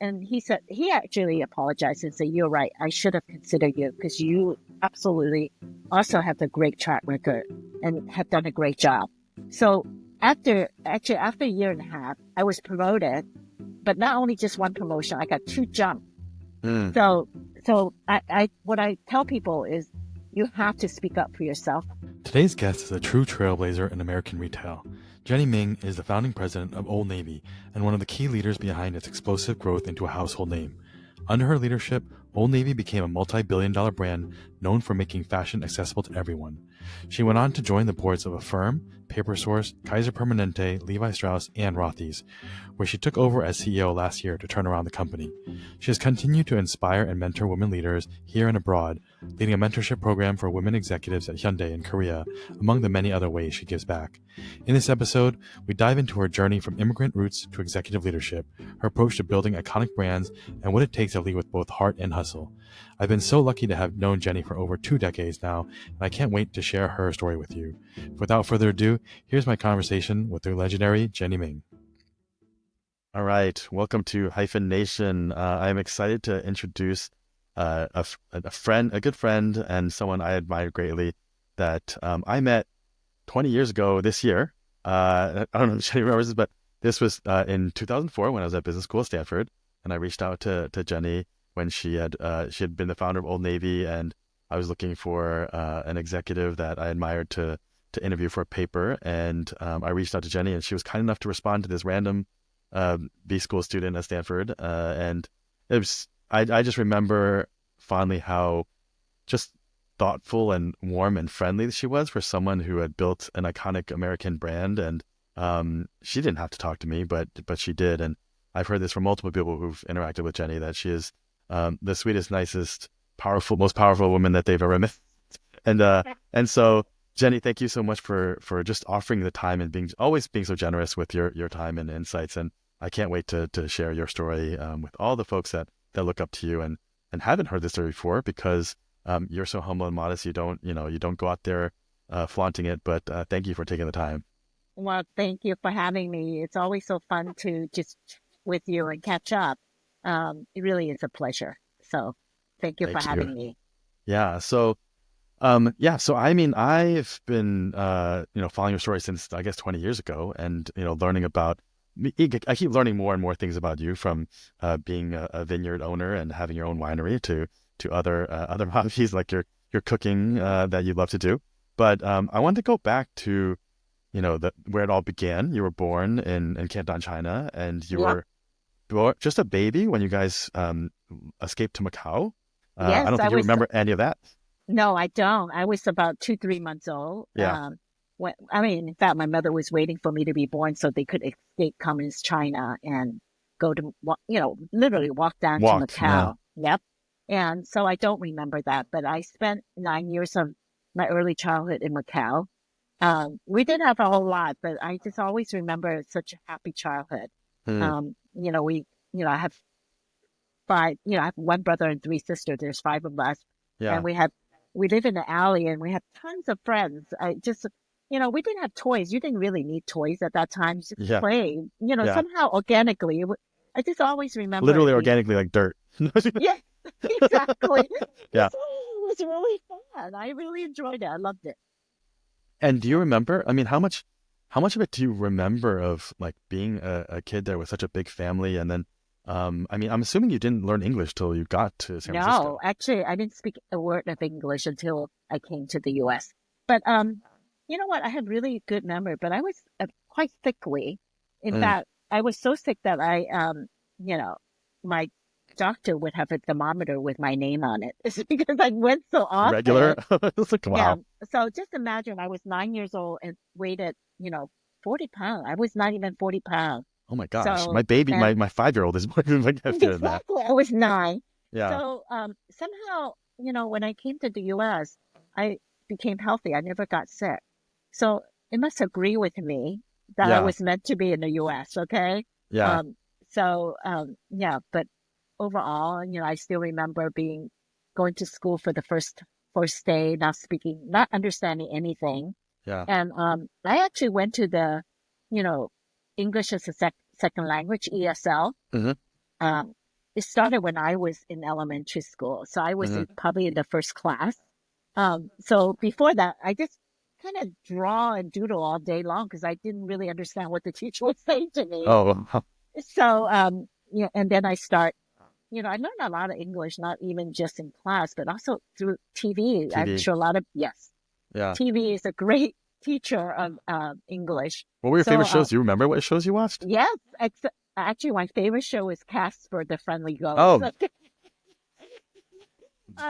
and he said, he actually apologized and said, "You're right. I should have considered you because you absolutely also have a great track record and have done a great job." So after a year and a half, I was promoted, but not only just one promotion, I got two jumps. Mm. So, so what I tell people is you have to speak up for yourself. Today's guest is a true trailblazer in American retail. Jenny Ming is the founding president of Old Navy and one of the key leaders behind its explosive growth into a household name. Under her leadership, Old Navy became a multi-billion-dollar brand known for making fashion accessible to everyone. She went on to join the boards of Affirm, Paper Source, Kaiser Permanente, Levi Strauss, and Rothy's, where she took over as CEO last year to turn around the company. She has continued to inspire and mentor women leaders here and abroad, leading a mentorship program for women executives at Hyundai in Korea, among the many other ways she gives back. In this episode, we dive into her journey from immigrant roots to executive leadership, her approach to building iconic brands, and what it takes to lead with both heart and hustle. I've been so lucky to have known Jenny for over 2 decades now, and I can't wait to share her story with you. Without further ado, here's my conversation with the legendary Jenny Ming. All right, welcome to Hyphen Nation. I'm excited to introduce a friend, a good friend, and someone I admire greatly that I met 20 years ago this year. I don't know if Jenny remembers this, but this was in 2004 when I was at business school at Stanford, and I reached out to Jenny when she had been the founder of Old Navy, and I was looking for an executive that I admired to interview for a paper, and I reached out to Jenny, and she was kind enough to respond to this random B school student at Stanford, and it was I just remember fondly how just thoughtful and warm and friendly she was for someone who had built an iconic American brand. And she didn't have to talk to me, but she did. And I've heard this from multiple people who've interacted with Jenny, that she is the sweetest, nicest, most powerful woman that they've ever met. And so Jenny, thank you so much for just offering the time and always being so generous with your time and insights. And I can't wait to share your story with all the folks that look up to you and haven't heard this story before, because you're so humble and modest. You don't go out there flaunting it, but thank you for taking the time. Well, thank you for having me. It's always so fun to just with you and catch up. It really is a pleasure. So thank you for Thank you. having me. Yeah. So I mean, I've been following your story since I guess 20 years ago, and learning about. I keep learning more and more things about you, from being a vineyard owner and having your own winery to other hobbies like your cooking that you love to do. But I wanted to go back to where it all began. You were born in Canton, China, and you Yep. were just a baby when you guys escaped to Macau. I Yes, don't I think you was. remember any of that. No, I don't. I was about 2, 3 months old. Yeah. In fact, my mother was waiting for me to be born so they could escape communist China and go to, literally walk down to Walk. Yeah. Macau. Yep. And so I don't remember that, but I spent 9 years of my early childhood in Macau. We didn't have a whole lot, but I just always remember such a happy childhood. Hmm. I have five, I have one brother and three sisters. There's five of us. And Yeah. we live in the alley and we have tons of friends. We didn't have toys. You didn't really need toys at that time. You just Yeah. play, Yeah. somehow organically. I just always remember Literally it being, organically, like dirt. yeah, exactly. Yeah. It was really fun. I really enjoyed it. I loved it. And do you remember, I mean, how much of it do you remember of like being a kid there with such a big family? And then, I mean, I'm assuming you didn't learn English till you got to San No, Francisco. actually, I didn't speak a word of English until I came to the US. But you know what? I had really good memory, but I was quite sickly. In Mm. fact, I was so sick that you know, my doctor would have a thermometer with my name on it. It's because I went so Regular? often. It's like, Yeah. wow. So just imagine I was 9 years old and weighed, 40 pounds. I was not even 40 pounds. Oh my gosh. So, My baby, and my 5-year-old is more than like heavier than that. exactly. I was 9. Yeah. So somehow, when I came to the US, I became healthy. I never got sick. So it must agree with me that I Yeah. was meant to be in the US, okay? Yeah. Um, yeah, but overall, I still remember going to school for the first day, not speaking, not understanding anything. Yeah. And I actually went to you know, English as a second language, ESL. Hmm. Um, it started when I was in elementary school. So I was Hmm. probably in the first class. So before that, I just kind of draw and doodle all day long because I didn't really understand what the teacher was saying to me. Oh, So, yeah, and then I start, I learned a lot of English, not even just in class, but also through TV. I'm TV. sure a lot of, yes, Yeah. TV is a great teacher of English. What were your So, favorite shows? Do you remember what shows you watched? yes, actually, my favorite show is Casper the Friendly Ghost. Oh,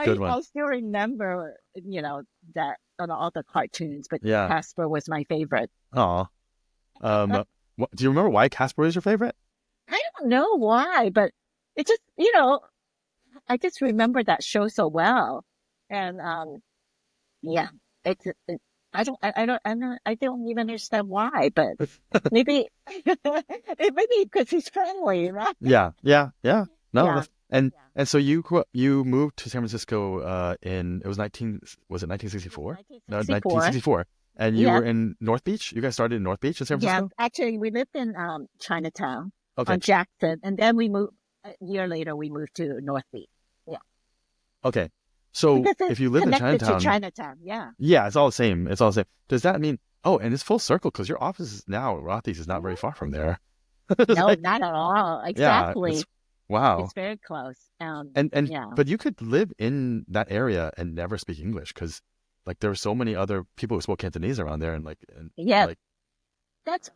good one. I still remember, that on all the cartoons, but Yeah. Casper was my favorite. Oh. I Do you remember why Casper is your favorite? don't know why, but it just, I just remember that show so well. And, yeah, it's, it, I don't even understand why, but maybe, maybe because he's friendly, right? Yeah, yeah, yeah. No, Yeah, and so you grew up, you moved to San Francisco in it was 1964? No, 1964. 1964. And you Yeah, were in North Beach? You guys started in North Beach in San yeah. Francisco? Actually, we lived in Chinatown Okay. on Jackson, and then we moved a year later. We moved to North Beach. Yeah, Okay. So because it's if you lived in connected to Chinatown, Chinatown. Yeah. yeah, it's all the same. It's all the same. Does that mean, oh, and it's full circle because your office is now, Rothy's is not very far from there. It's No, like, not at all. yeah, it's Exactly. wow. It's very close. And Yeah. but you could live in that area and never speak English because like there were so many other people who spoke Cantonese around there and Yeah. like That's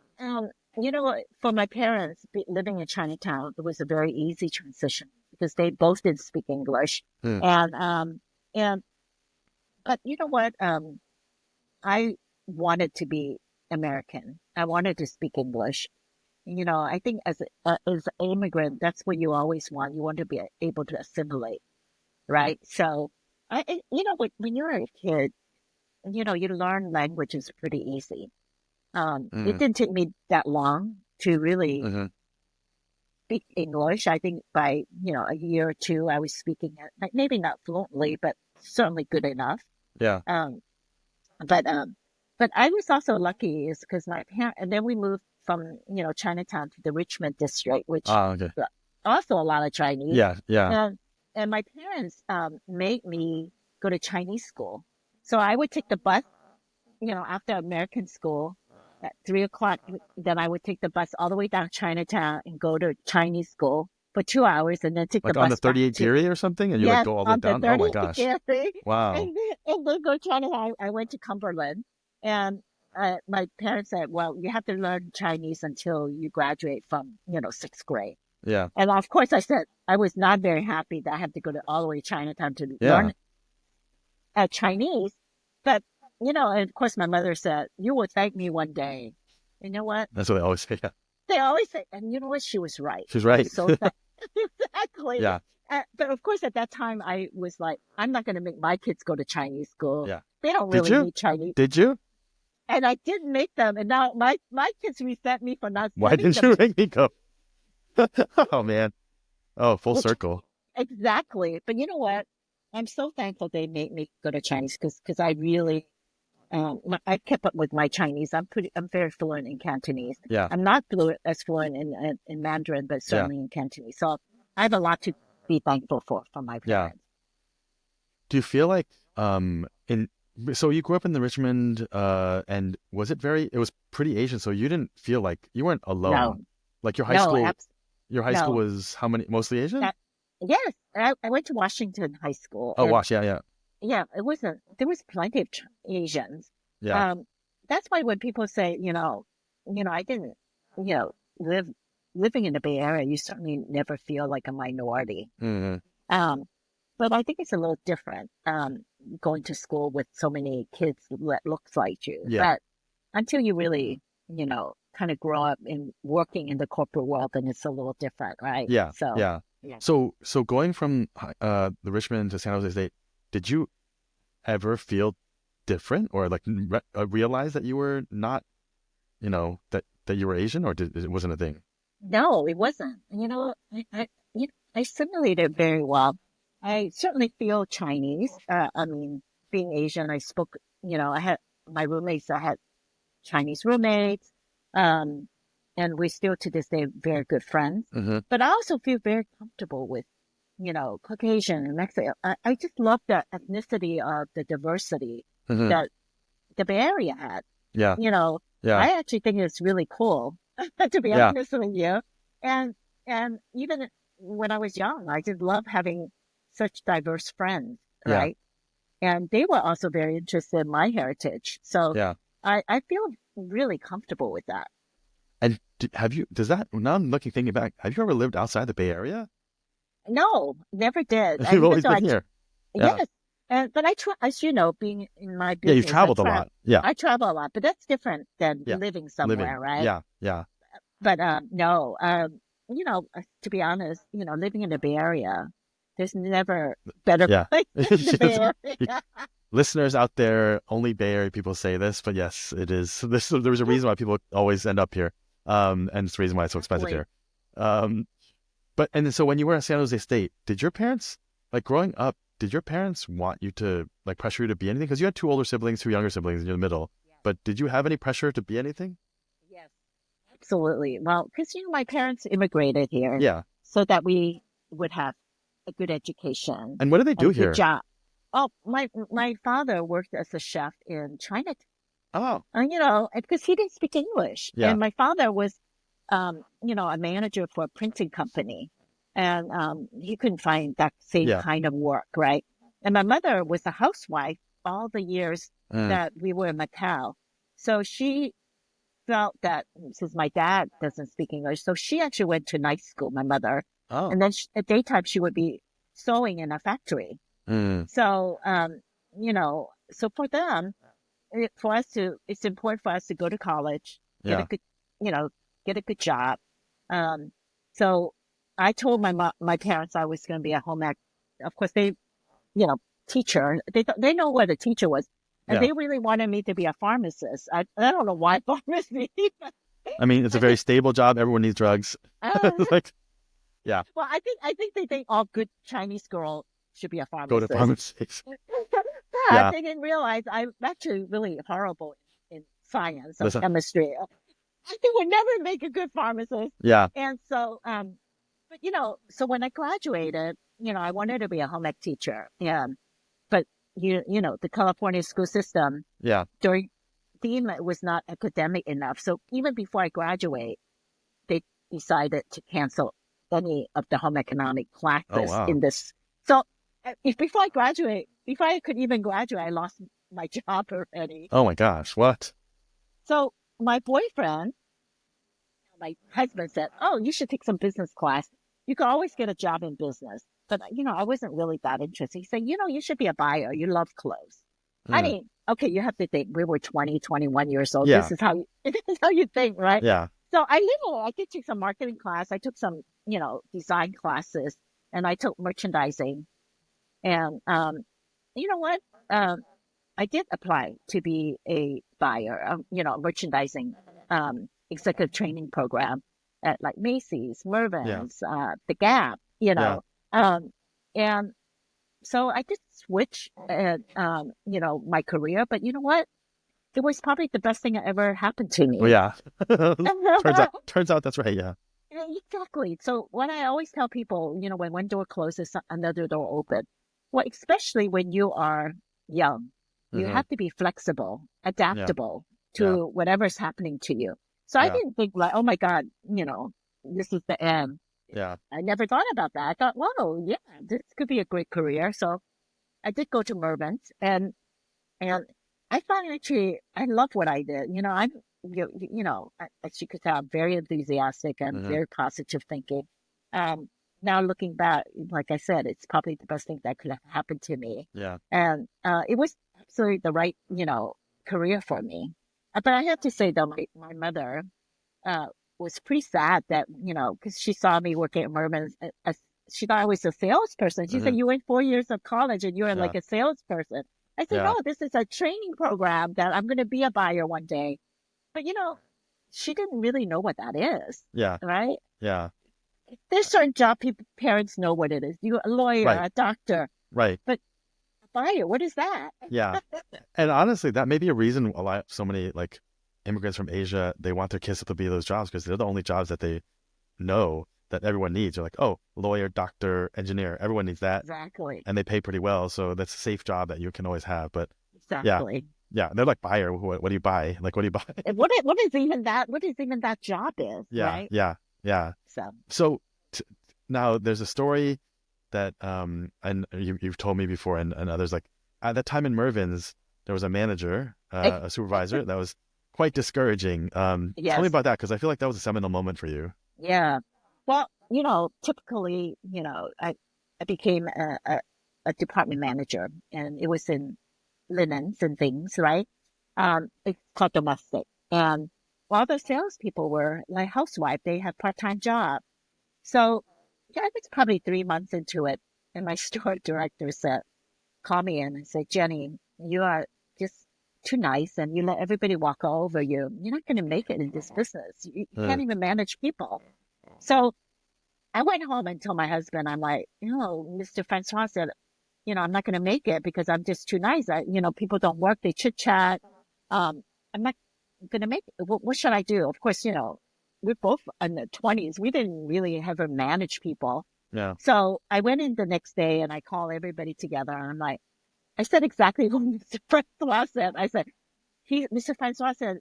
what, for my parents living in Chinatown, it was a very easy transition because they both didn't speak English. hmm, And and but you know what? I wanted to be American. I wanted to speak English. I think as an immigrant, that's what you always want. You want to be able to assimilate, right? So when you're a kid, you learn languages pretty easy. It hmm, didn't take me that long to really hmm, speak English. I think by, a year or two, I was speaking it, like maybe not fluently, but certainly good enough. yeah. Um, but, um, but I was also lucky is because my parents, and then we moved from, Chinatown to the Richmond district, which Ah, okay. also a lot of Chinese. Yeah, yeah. And my parents, made me go to Chinese school. So I would take the bus, after American school at 3 o'clock. Then I would take the bus all the way down Chinatown and go to Chinese school for 2 hours and then take the Like on the bus back 38 to, Geary or something and you like yes, go all the way on the down? Oh my 30 gosh. area. Wow. And then go to Chinatown. I went to Cumberland and my parents said, well, you have to learn Chinese until you graduate from, sixth grade. Yeah. And of course I said, I was not very happy that I had to go to all the way to Chinatown to Yeah. learn Chinese. But, and of course my mother said, you will thank me one day. You know what? That's what they always say. Yeah. They always say, and you know what? She was right. She's I right. was so exactly. Yeah. But of course, at that time, I was like, I'm not going to make my kids go to Chinese school. Yeah. They don't Did really you? need Chinese. Did you? And I didn't make them. And now my kids resent me for not Why sending didn't them you to make me go? Oh man. Oh, full which circle. exactly. But you know what? I'm so thankful they made me go to Chinese because I really I kept up with my Chinese. I'm very fluent in Cantonese. Yeah. I'm not as fluent in Mandarin, but Yeah. certainly in Cantonese. So I have a lot to be thankful for from my Yeah. parents. Do you feel like in so you grew up in the Richmond and it was pretty Asian, so you didn't feel like you weren't No, alone. Like no, your high school no. was how many mostly Asian? That, yes, I went to Washington High School, Oh, and Wash, yeah, yeah. yeah, there was plenty of Asians. Yeah. Um, that's why when people say, I didn't, live living in the Bay Area, you certainly never feel like a minority. Hmm. Um, but I think it's a little different, going to school with so many kids that looks like you. Yeah. But until you really, kind of grow up in working in the corporate world, then it's a little different, right? Yeah. So, Yeah. yeah. So going from the Richmond to San Jose State, did you ever feel different or like realize that you were not, that you were Asian or it wasn't a thing? No, it wasn't. I assimilated very well. I certainly feel Chinese. I mean, being Asian, I spoke, I had my roommates, I had Chinese roommates. Um, and we're still to this day very good friends. Mm-hmm. But I also feel very comfortable with, Caucasian and Mexican. I just love the ethnicity of the diversity Mm-hmm. that the Bay Area had. Yeah. You know, Yeah. I actually think it's really cool, to be Yeah. honest with you. And even when I was young, I just love having such diverse friends, Yeah. right? And they were also very interested in my heritage. So Yeah. I feel really comfortable with that. And now I'm thinking back, have you ever lived outside the Bay Area? No, never did. And You've even always though been here. Yeah. yes, but as you know, being in my Yeah, you've business, traveled a lot. Yeah. I travel a lot, but that's different than Yeah. living Living. somewhere, right? Yeah. Yeah. But no, to be honest, living in the Bay Area, there's never better Yeah. place than the Bay Area. Listeners out there, only Bay Area people say this, but yes, it is. There's a reason why people always end up here. And it's the reason why it's so expensive Exactly. here. And so when you were at San Jose State, did your parents, like growing up, did your parents want you to, like, pressure you to be anything? Because you had two older siblings, two younger siblings, and you're in the middle. Yes. But did you have any pressure to be anything? Yes, absolutely. Well, because my parents immigrated here Yeah. so that we would have a good education And what do they and do a good here? job. Oh, my father worked as a chef in China, Oh, because he didn't speak English. yeah. And my father was, a manager for a printing company, and he couldn't find that same Yeah. kind of work, right? And my mother was a housewife all the years that we were in Macau. So she felt that since my dad doesn't speak English, so she actually went to night school, my mother. Oh. And then at daytime, she would be sewing in a factory. So, so for them, it's important for us to go to college, get Yeah. a good, get a good job. So I told my parents I was going to be a home ec. Of course, teacher. They know what a teacher was, and Yeah. they really wanted me to be a pharmacist. I don't know why pharmacy. I mean, it's a very stable job. Everyone needs drugs. Like, yeah. Well, I think they think all good Chinese girl should be a Go pharmacist. to pharmacies. But they didn't realize I'm actually really horrible in science and Listen. chemistry. I think would never make a good pharmacist. Yeah. And so, but so when I graduated, I wanted to be a home ec teacher. Yeah. But the California school system Yeah. during theme was not academic enough. So even before I graduate, they decided to cancel any of the home economic classes Oh, wow. in this. So before I could even graduate, I lost my job already. Oh my gosh. What? So my boyfriend, my husband said, "Oh, you should take some business class. You can always get a job in business." But I wasn't really that interested. He said, "You should be a buyer. You love clothes." I mean, okay, you have to think we were 20, 21 years old. Yeah. This is how you think, right? Yeah. So I did take some marketing class. I took some, design classes, and I took merchandising. And you know what? I did apply to be a buyer, merchandising executive training program at like Macy's, Mervyns, The Gap, and so I did switch, my career. But you know what? It was probably the best thing that ever happened to me. Well, yeah. turns out that's right. Yeah. Yeah, exactly. So what I always tell people, when one door closes, another door opens. Well, especially when you are young, you have to be flexible, adaptable to whatever's happening to you. So I didn't think like, oh my God, this is the end. Yeah. I never thought about that. I thought, whoa, yeah, this could be a great career. So I did go to Mervyns, and I found actually I love what I did. I'm as you could tell, I'm very enthusiastic and very positive thinking. Now looking back, like I said, it's probably the best thing that could have happened to me. Yeah. And it was absolutely the right, career for me. But I have to say though, my mother was pretty sad that, because she saw me working at Mervyns. She thought I was a salesperson. She said, "You went 4 years of college and you're like a salesperson." I said, "No, this is a training program that I'm going to be a buyer one day." But, she didn't really know what that is. Yeah. Right? Yeah. There's certain job parents know what it is. You're a lawyer, a doctor. Right. But a buyer, what is that? Yeah. And honestly, that may be a reason so many like immigrants from Asia, they want their kids to be those jobs because they're the only jobs that they know that everyone needs. They're like, oh, lawyer, doctor, engineer, everyone needs that. Exactly. And they pay pretty well. So that's a safe job that you can always have. But yeah, Exactly. yeah, they're like buyer. What do you buy? Like, what do you buy? And what is even that? What is even that job is, Yeah, right? yeah, yeah. So So now there's a story that and you've told me before, and others, like at that time in Mervyns, there was a manager, a supervisor that was quite discouraging. Tell me yes, about that because I feel like that was a seminal moment for you. yeah. Well, typically, I became a department manager, and it was in linens and things, right? It's called domestic, and while the salespeople were like housewife, they had part-time job. So yeah, I was probably 3 months into it, and my store director said, call me in and said, Jenny, you are just too nice, and you let everybody walk all over you. You're not going to make it in this business. You Uh, can't even manage people. So I went home and told my husband, I'm like, Mr. Francois said, I'm not going to make it because I'm just too nice. People don't work, they chit chat. I'm not going to make it. What should I do? Of course, we're both in the 20s. We didn't really ever manage people. yeah, So I went in the next day and I called everybody together. And I'm like, I said exactly what Mr. Francois said. I said, Mr. Francois said,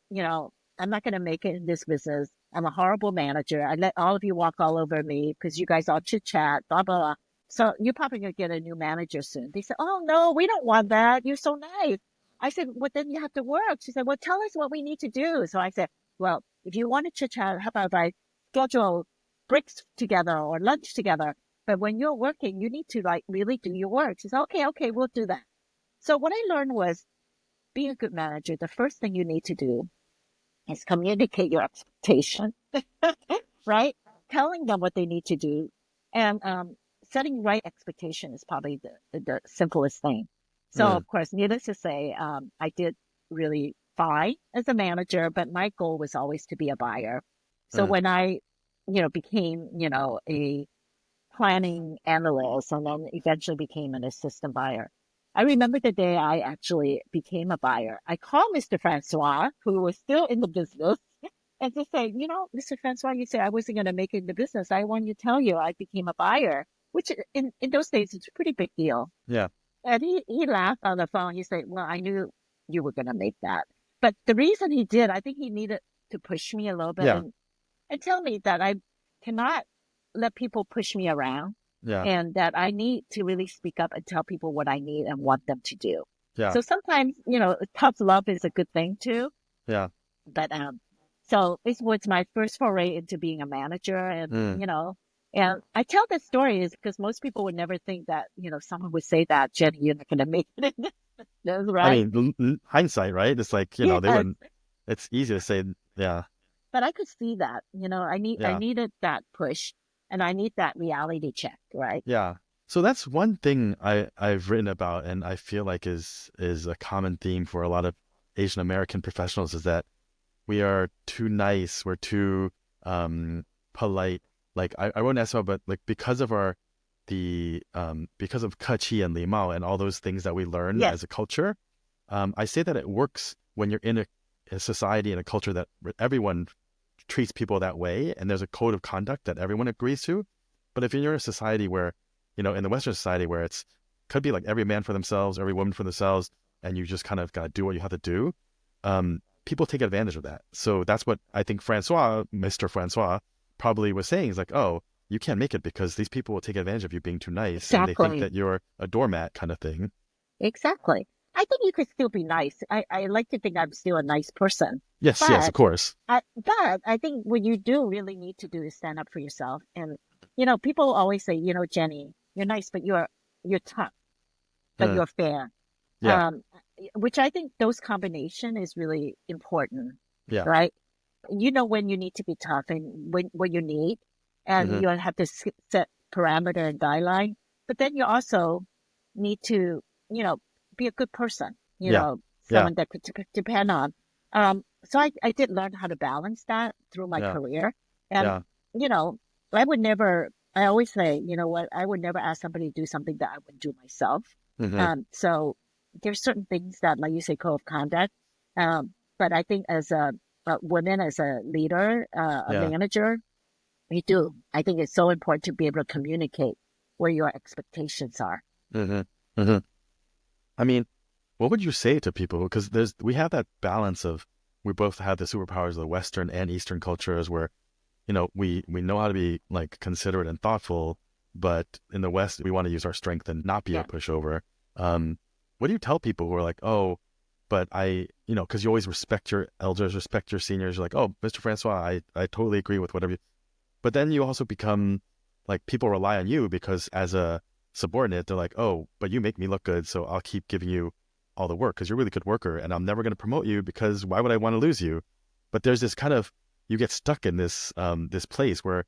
I'm not going to make it in this business. I'm a horrible manager. I let all of you walk all over me because you guys all chit chat, blah, blah, blah. So you're probably going to get a new manager soon. They said, oh, no, we don't want that. You're so nice. I said, well, then you have to work. She said, well, tell us what we need to do. So I said, well, if you want to chit chat, how about if I schedule breaks together or lunch together? But when you're working, you need to like really do your work. She said, okay, we'll do that. So what I learned was being a good manager, the first thing you need to do is communicate your expectation, right? Telling them what they need to do, and setting right expectation is probably the simplest thing. So, uh, of course, needless to say, I did really fine as a manager, but my goal was always to be a buyer. So uh, when I, became, a planning analyst and then eventually became an assistant buyer. I remember the day I actually became a buyer. I called Mr. Francois, who was still in the business, and just say, Mr. Francois, you said I wasn't going to make it in the business. I want to tell you I became a buyer, which in those days is a pretty big deal. yeah, And he laughed on the phone. He said, well, I knew you were going to make that. But the reason he did, I think he needed to push me a little bit yeah, and tell me that I cannot let people push me around yeah, and that I need to really speak up and tell people what I need and want them to do. yeah, So sometimes, tough love is a good thing too. yeah. But so this was my first foray into being a manager, and Mm. and I tell this story is because most people would never think that someone would say that, Jenny, you're not going to make it in this, I right? mean, hindsight, right? It's like, they Yes, wouldn't, it's easy to say, yeah, but I could see that. I yeah, needed that push, and I need that reality check, right? yeah. So that's one thing I've written about, and I feel like is a common theme for a lot of Asian American professionals is that we are too nice, we're too polite. Like I wrote an essay about like because of kachi and limao and all those things that we learn Yes, as a culture. I say that it works when you're in a society and a culture that everyone treats people that way, and there's a code of conduct that everyone agrees to. But if you're in a society where, in the Western society where it's could be like every man for themselves, every woman for themselves, and you just kind of got to do what you have to do, people take advantage of that. So that's what I think Mr. Francois, probably was saying is like, oh, you can't make it because these people will take advantage of you being too nice, and they think exactly. that you're a doormat kind of thing. Exactly. I think you could still be nice. I like to think I'm still a nice person. Yes, yes, of But course. I think what you do really need to do is stand up for yourself. And people always say, Jenny, you're nice, but you're tough, but Uh, you're fair. yeah, Um, which I think those combination is really important, yeah, right? You know when you need to be tough and when you need, and hmm, you have to set parameter and guideline. But then you also need to, be a good person, yeah, yeah, someone that could depend on. So I did learn how to balance that through my yeah, career. And, yeah, you know, I would never, I always say, you know what, I would never ask somebody to do something that I wouldn't do myself. hmm, So there's certain things that, like you say, code of conduct. But I think as a women as a leader, a Yeah. manager, we do. I think it's so important to be able to communicate where your expectations are. hmm hmm I mean, what would you say to people? Because we have that balance of we both have the superpowers of the Western and Eastern cultures where, we know how to be like considerate and thoughtful, but in the West, we want to use our strength and not be a Yeah. pushover. Um, what do you tell people who are like, oh, but because you always respect your elders, respect your seniors. You're like, oh, Mr. Francois, I totally agree with whatever you, but then you also become like people rely on you because as a subordinate, they're like, oh, but you make me look good, so I'll keep giving you all the work because you're a really good worker, and I'm never going to promote you because why would I want to lose you? But there's this kind of you get stuck in this place where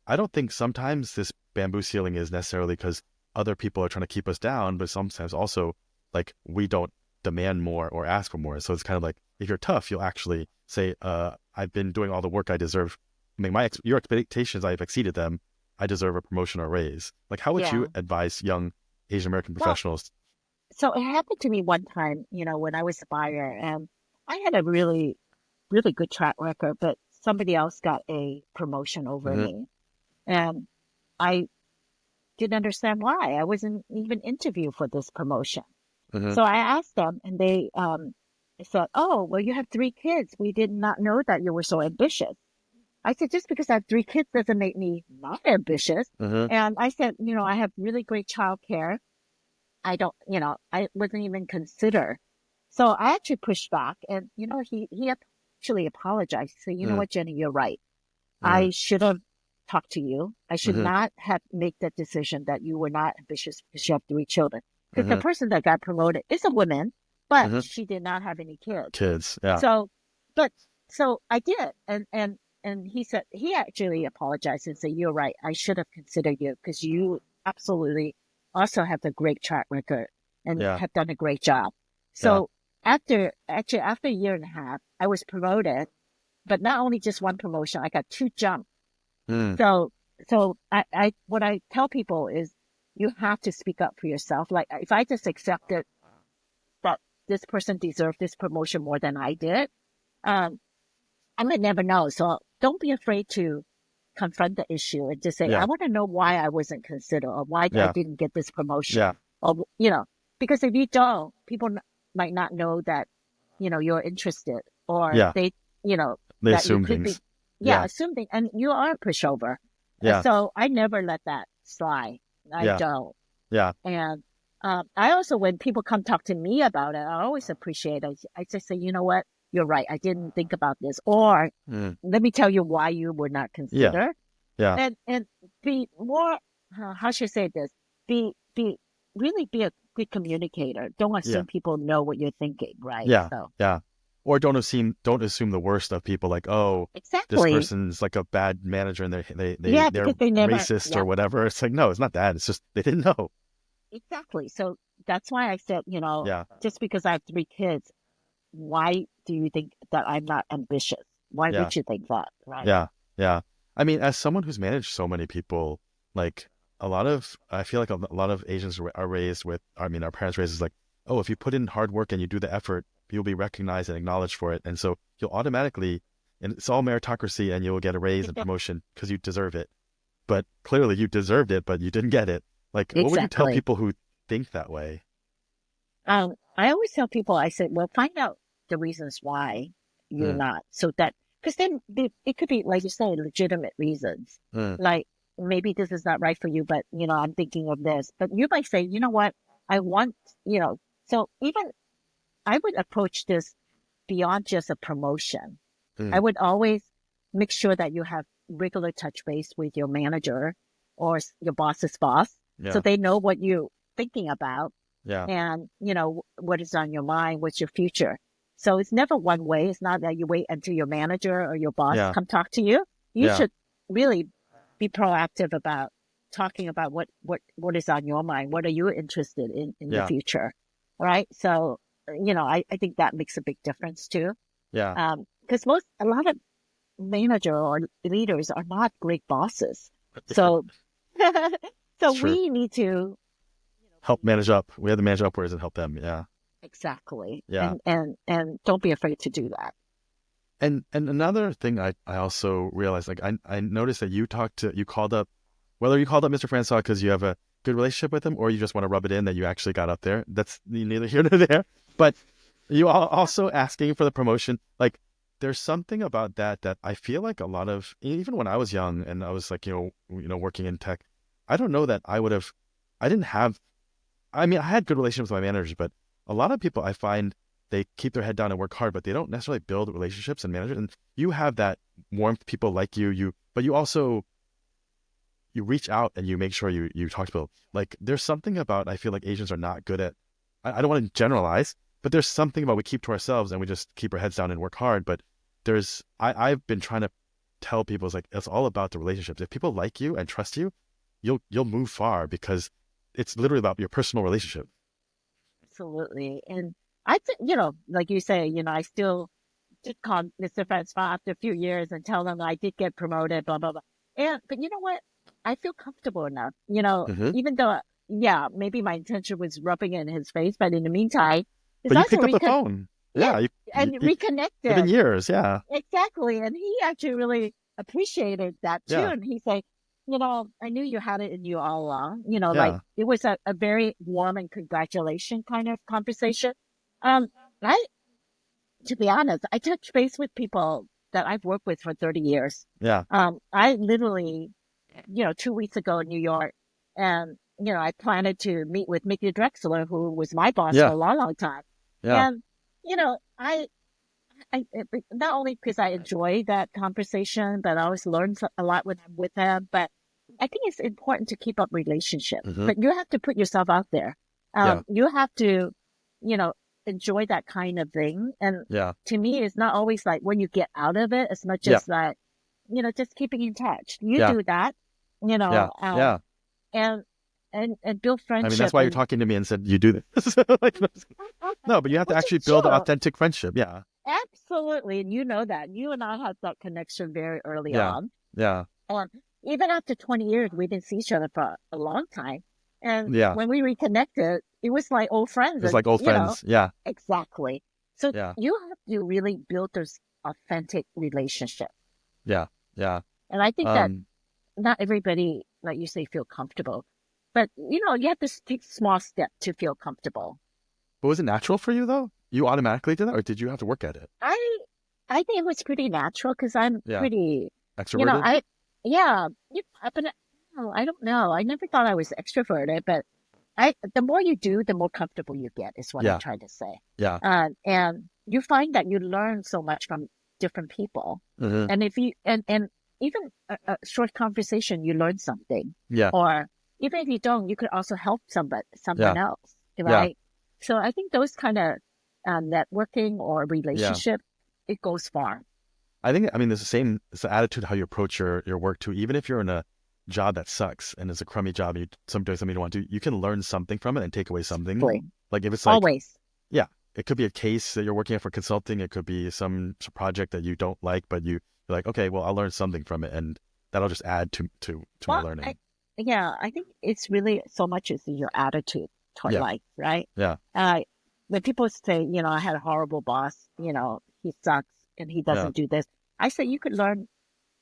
I don't think sometimes this bamboo ceiling is necessarily because other people are trying to keep us down, but sometimes also like we don't demand more or ask for more. So it's kind of like if you're tough, you'll actually say, I've been doing all the work I deserve. I mean, your expectations, I've exceeded them. I deserve a promotion or raise. Like, how would Yeah. you advise young Asian American Well, professionals? so it happened to me one time, when I was a buyer, and I had a really, really good track record, but somebody else got a promotion over hmm me. And I didn't understand why. I wasn't even interviewed for this promotion. hmm So I asked them, and they said, "Oh, well, you have three kids. We did not know that you were so ambitious." I said, "Just because I have three kids doesn't make me not ambitious." hmm And I said, "I have really great childcare. I don't, I wasn't even considered." So I actually pushed back, and he actually apologized. He said, "You know hmm what, Jenny, you're right. hmm I should have talked to you. I should hmm not have made that decision that you were not ambitious because you have three children." Because the hmm person that got promoted is a woman, but hmm she did not have any kids. Kids, yeah, So, but so I did, and he said he actually apologized and said, "You're right. I should have considered you because you absolutely also have the great track record and yeah, have done a great job." yeah, So after a year and a half, I was promoted, but not only just one promotion, I got two jumps. mm, So, so what I tell people is you have to speak up for yourself. Like if I just accepted that this person deserved this promotion more than I did, um, I might never know. So don't be afraid to confront the issue and just say, I yeah, want to know why I wasn't considered or why I yeah, didn't get this promotion. yeah, Or, because if you don't, people might not know that, you're interested or yeah. they, They that you assume could be, things. yeah, Yeah, assuming, and you are a pushover. yeah, So I never let that slide. I yeah, don't. yeah, And I also, when people come talk to me about it, I always appreciate it. I just say, you know what? You're right. I didn't think about this. Or mm, let me tell you why you were not yeah, considered. yeah, And be more, how should I say this? Be really be a good communicator. Don't yeah. assume people know what you're thinking, right? Yeah, So yeah. Or don't assume the worst of people like, oh, this exactly. person's like a bad manager and Yeah, they're because they never, racist or yeah, whatever. It's like, no, it's not that. It's just they didn't know. exactly. So that's why I said, Yeah, just because I have three kids, why do you think that I'm not ambitious? Why yeah, would you think that, right? yeah, yeah. I mean, as someone who's managed so many people, like I feel like a lot of Asians are raised with, I mean, our parents raised us like, oh, if you put in hard work and you do the effort, you'll be recognized and acknowledged for it. And so you'll automatically, and it's all meritocracy and you'll get a raise and promotion because you deserve it. But clearly you deserved it, but you didn't get it. Like, what would you tell Exactly. people who think that way? I always tell people, I said, well, find out the reasons why you're Mm, not. So that, because then it could be, like you say, legitimate reasons. mm, Like maybe this is not right for you, but, I'm thinking of this. But you might say, you know what? I want, so even I would approach this beyond just a promotion. I mm, would always make sure that you have regular touch base with your manager or your boss's boss so yeah, they know what you're thinking about yeah, and what is on your mind, what's your future. So it's never one way. It's not that you wait until your manager or your boss yeah, come talk to you. You yeah, should really be proactive about talking about what is on your mind. What are you interested in the yeah, future? All right. So I think that makes a big difference too. yeah. Because a lot of manager or leaders are not great bosses. So so It's true. we need to Help be manage up. We have to manage upwards and help them. Yeah, exactly, yeah. and don't be afraid to do that. And another thing I also realized, like I noticed that you called up, whether you called up Mr. Francois because you have a good relationship with him or you just want to rub it in that you actually got up there. That's neither here nor there. But you also asking for the promotion, like there's something about that I feel like a lot of, even when I was young and I was like, working in tech, I don't know that I didn't have, I mean, I had good relationships with my managers, but a lot of people I find they keep their head down and work hard, but they don't necessarily build relationships and managers. And you have that warmth, people like but you also, you reach out and you make sure you talk to people. Like there's something about, I feel like Asians are not good at, I don't want to generalize, but there's something about we keep to ourselves and we just keep our heads down and work hard. But I've been trying to tell people, it's all about the relationships. If people like you and trust you, you'll move far because it's literally about your personal relationship. Absolutely. And I think, like you say, I still just call Mr. Francois after a few years and tell them I did get promoted, blah, blah, blah. But you know what? I feel comfortable enough, Hmm. even though, yeah, maybe my intention was rubbing it in his face, but in the meantime, it's But you also picked up the phone. yeah, Yeah, and it's been reconnected. years. Yeah, Exactly. And he actually really appreciated that too. yeah, And he's like, I knew you had it in you all along. Like yeah, it was a very warm and congratulation kind of conversation. Um, I, to be honest, I touch base with people that I've worked with for 30 years. yeah, I literally, 2 weeks ago in New York, and, I planned to meet with Mickey Drexler, who was my boss for yeah, a long, long time. yeah, And, not only because I enjoy that conversation, but I always learn a lot when I'm with them. But I think it's important to keep up relationship. hmm, But you have to put yourself out there. yeah, You have to, you know, enjoy that kind of thing. And yeah, to me, it's not always like when you get out of it, as much yeah, as like, just keeping in touch. You yeah, do that, you yeah, know, yeah. and and build I mean, that's friendship why you're and talking to me and said you do this. Like, no, but you have to which actually is build an true. authentic friendship. Yeah, Absolutely. And you know that. You and I had that connection very early yeah, on. yeah, And even after 20 years, we didn't see each other for a long time. And yeah. when we reconnected, it was like old friends. It's And, like old friends. Yeah, exactly. So yeah, you have to really build those authentic relationships. yeah, yeah. And I think that Um, not everybody, like you say, feel comfortable. But, you have to take small steps to feel comfortable. but was it natural for you though? You automatically did that, or did you have to work at it? I I think it was pretty natural because I'm Yeah, pretty, extroverted. yeah, but I don't know. I never thought I was extroverted, but the more you do, the more comfortable you get, is what I'm Yeah, trying to say. yeah, And you find that you learn so much from different people. hmm, And if you, and even a short conversation, you learn something. yeah, Or even if you don't, you could also help someone yeah, else, yeah, right? So I think those kind of networking or yeah. relationship, it goes far. I mean, it's the attitude how you approach your work too. Even if you're in a job that sucks and it's a crummy job, and doing something you don't want to do, you can learn something from it and take away something. Exactly. Like if it's like, Always. yeah, it could be a case that you're working on for consulting. It could be some project that you don't like, but you're like, okay, well, I'll learn something from it, and that'll just add to my Well, learning. yeah, I think it's really so much is your attitude toward Yeah, life, right? yeah, Uh, when people say, I had a horrible boss, he sucks and he yeah, doesn't do this, I say you could learn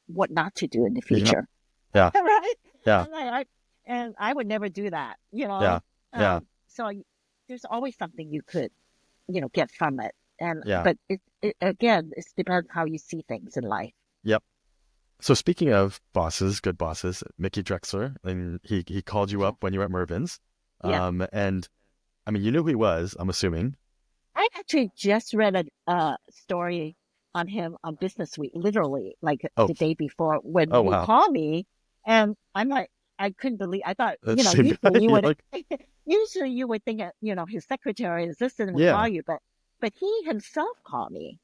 what not to do in the yeah, future, yeah, right? yeah, I'm like, and I would never do that, yeah, yeah, So there's always something you could, get from it. And yeah. but it again, it depends how you see things in life. Yep. So speaking of bosses, good bosses, Mickey Drexler, and he called you Yeah. up when you were at Mervyns. Yeah. And I mean, you knew who he was, I'm assuming. I actually just read a story on him on Business Week, literally like Oh, the day before when oh he wow. called me, and I'm like, I couldn't believe. I thought, That's the same guy. usually you You're would, like, usually you would think that his secretary, his assistant would call yeah, you, but he himself called me,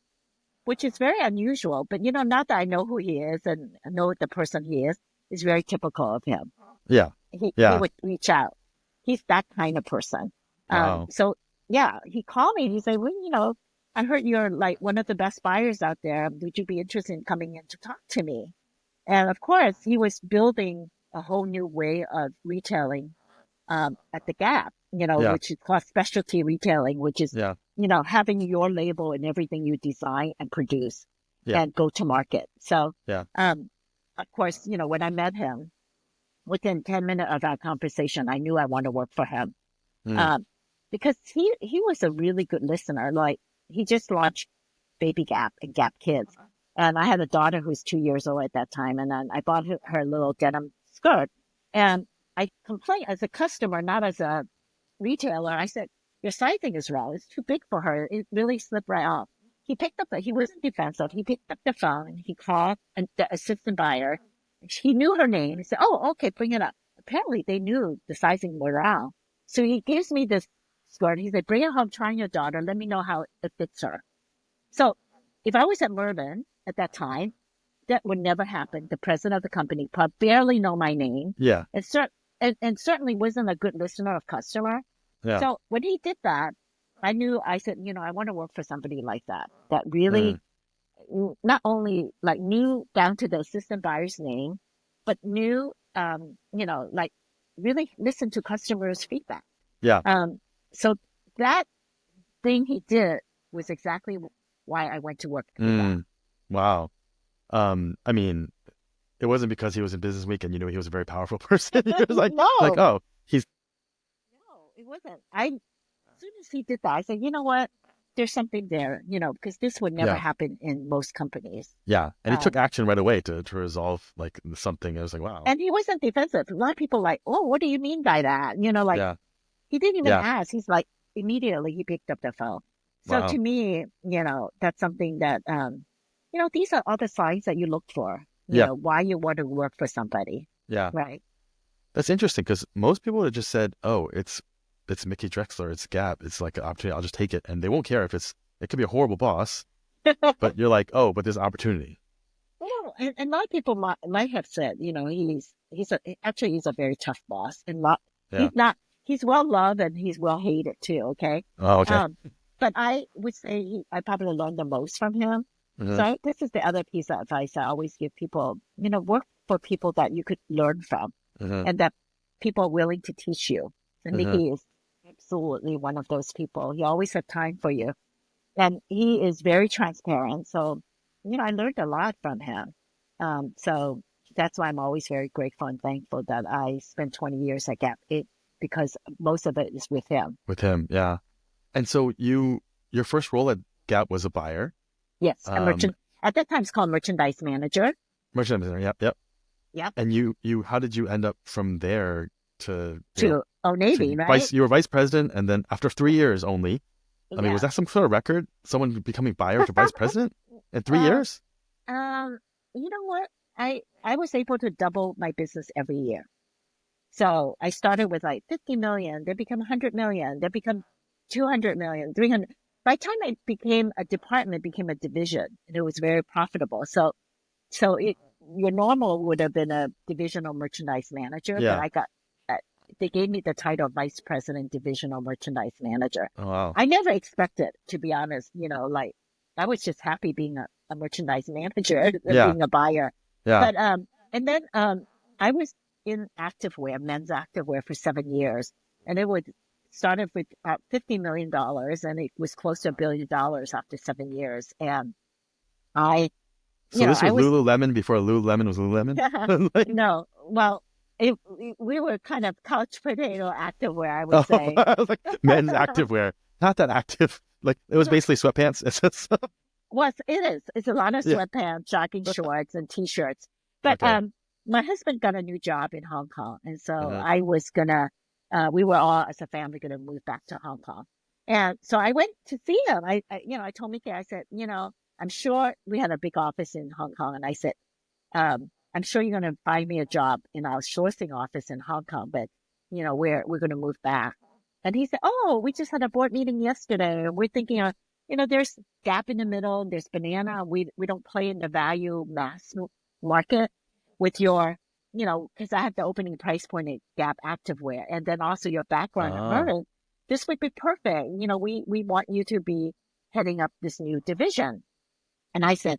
which is very unusual. But not that I know who he is and know the person he is very typical of him. yeah, He yeah. would reach out. He's that kind of person. Wow. So yeah, he called me and he said, well, I heard you're like one of the best buyers out there. Would you be interested in coming in to talk to me? And of course, he was building a whole new way of retailing at the Gap, Yeah, which is called specialty retailing, which is, yeah, having your label in everything you design and produce. Yeah. and go to market. So, Yeah. of course, when I met him, within 10 minutes of our conversation, I knew I wanted to work for him. Mm. Um, because he was a really good listener. Like, he just launched Baby Gap and Gap Kids. And I had a daughter who was 2 years old at that time. And then I bought her little denim skirt. And I complained as a customer, not as a retailer. I said, your sizing is wrong. It's too big for her. It really slipped right off. He wasn't defensive. He picked up the phone. He called the assistant buyer. He knew her name. He said, oh, okay, bring it up. Apparently they knew the sizing was wrong. So he gives me this skirt. He said, bring it home, try on your daughter. Let me know how it fits her. So if I was at Mervyn at that time, that would never happen. The president of the company probably barely know my name. Yeah. And certainly wasn't a good listener of customer. Yeah. So when he did that, I said, I want to work for somebody like that really not only like knew down to the assistant buyer's name, but knew, like really listened to customers' feedback. Yeah. So that thing he did was exactly why I went to work with him. Wow. I mean, it wasn't because he was in Business Week and you knew he was a very powerful person. He was like, No. oh, No, it wasn't. As soon as he did that, I said, you know what? There's something there, because this would never happen in most companies. Yeah. And he took action right away to resolve like something. I was like, wow. And he wasn't defensive. A lot of people like, oh, what do you mean by that? He didn't even ask. He's like, immediately he picked up the phone. So to me, that's something that, these are all the signs that you look for, why you want to work for somebody. Yeah. Right. That's interesting because most people would have just said, oh, it's Mickey Drexler, it's Gap, it's like an opportunity, I'll just take it. And they won't care if it could be a horrible boss, but you're like, oh, but there's opportunity. Well, and a lot of people might have said, he's a very tough boss, and he's well loved and he's well hated too. Okay. Oh, okay. But I would say I probably learned the most from him. So this is the other piece of advice I always give people, work for people that you could learn from and that people are willing to teach you. And Mickey is absolutely one of those people. He always has time for you. And he is very transparent. So, I learned a lot from him. So that's why I'm always very grateful and thankful that I spent 20 years at Gap because most of it is with him. With him, yeah. And so your first role at Gap was a buyer? Yes, at that time it's called merchandise manager. Merchandise manager, yep. Yep. And you how did you end up from there to Old Navy, right? You were vice president, and then after 3 years only, I mean, was that some sort of record? Someone becoming buyer to vice president in 3 years? You know what? I was able to double my business every year. So I started with like 50 million, then become 100 million, then become 200 million, 300. By the time I became a department, became a division, and it was very profitable. So your normal would have been a divisional merchandise manager, but they gave me the title of vice president divisional merchandise manager. Oh, wow. I never expected, to be honest, like I was just happy being a merchandise manager, being a buyer. Yeah. But, and then, I was in activewear, men's activewear for 7 years, and it started with about $50 million and it was close to $1 billion after 7 years. And So this was Lululemon before Lululemon was Lululemon? No, well, we were kind of couch potato activewear, I would say. I was like, men's activewear. Not that active. Like, it was basically sweatpants. Well, it is. It's a lot of sweatpants, jogging shorts, and T-shirts. But my husband got a new job in Hong Kong. And so I was going to, we were all as a family going to move back to Hong Kong. And so I went to see him. I told Mickey, I said, I'm sure we had a big office in Hong Kong. And I said, I'm sure you're going to find me a job in our sourcing office in Hong Kong, but, we're going to move back. And he said, oh, we just had a board meeting yesterday. And we're thinking of, there's Gap in the middle. There's Banana. We don't play in the value mass market with your, because I have the opening price point at Gap activewear. And then also your background at Mervyn. This would be perfect. We want you to be heading up this new division. And I said,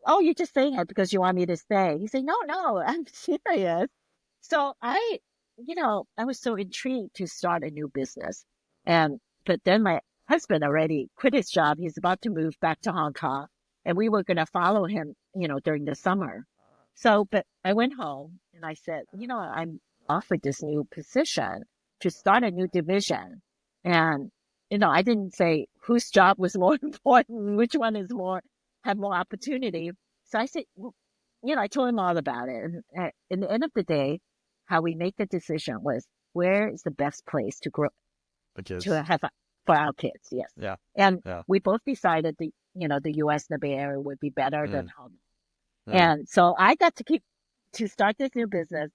oh, you're just saying it because you want me to stay. He said, no, I'm serious. So I was so intrigued to start a new business. But then my husband already quit his job. He's about to move back to Hong Kong. and we were going to follow him, during the summer. So, but I went home and I said, I'm offered this new position to start a new division. And, I didn't say whose job was more important, which one is have more opportunity. So I said, well, I told him all about it. And at the end of the day, how we made the decision was where is the best place to grow, The kids. to have for our kids. Yes. Yeah. And Yeah. we both decided the U.S. and the Bay Area would be better than home. Yeah. And so I got to start this new business.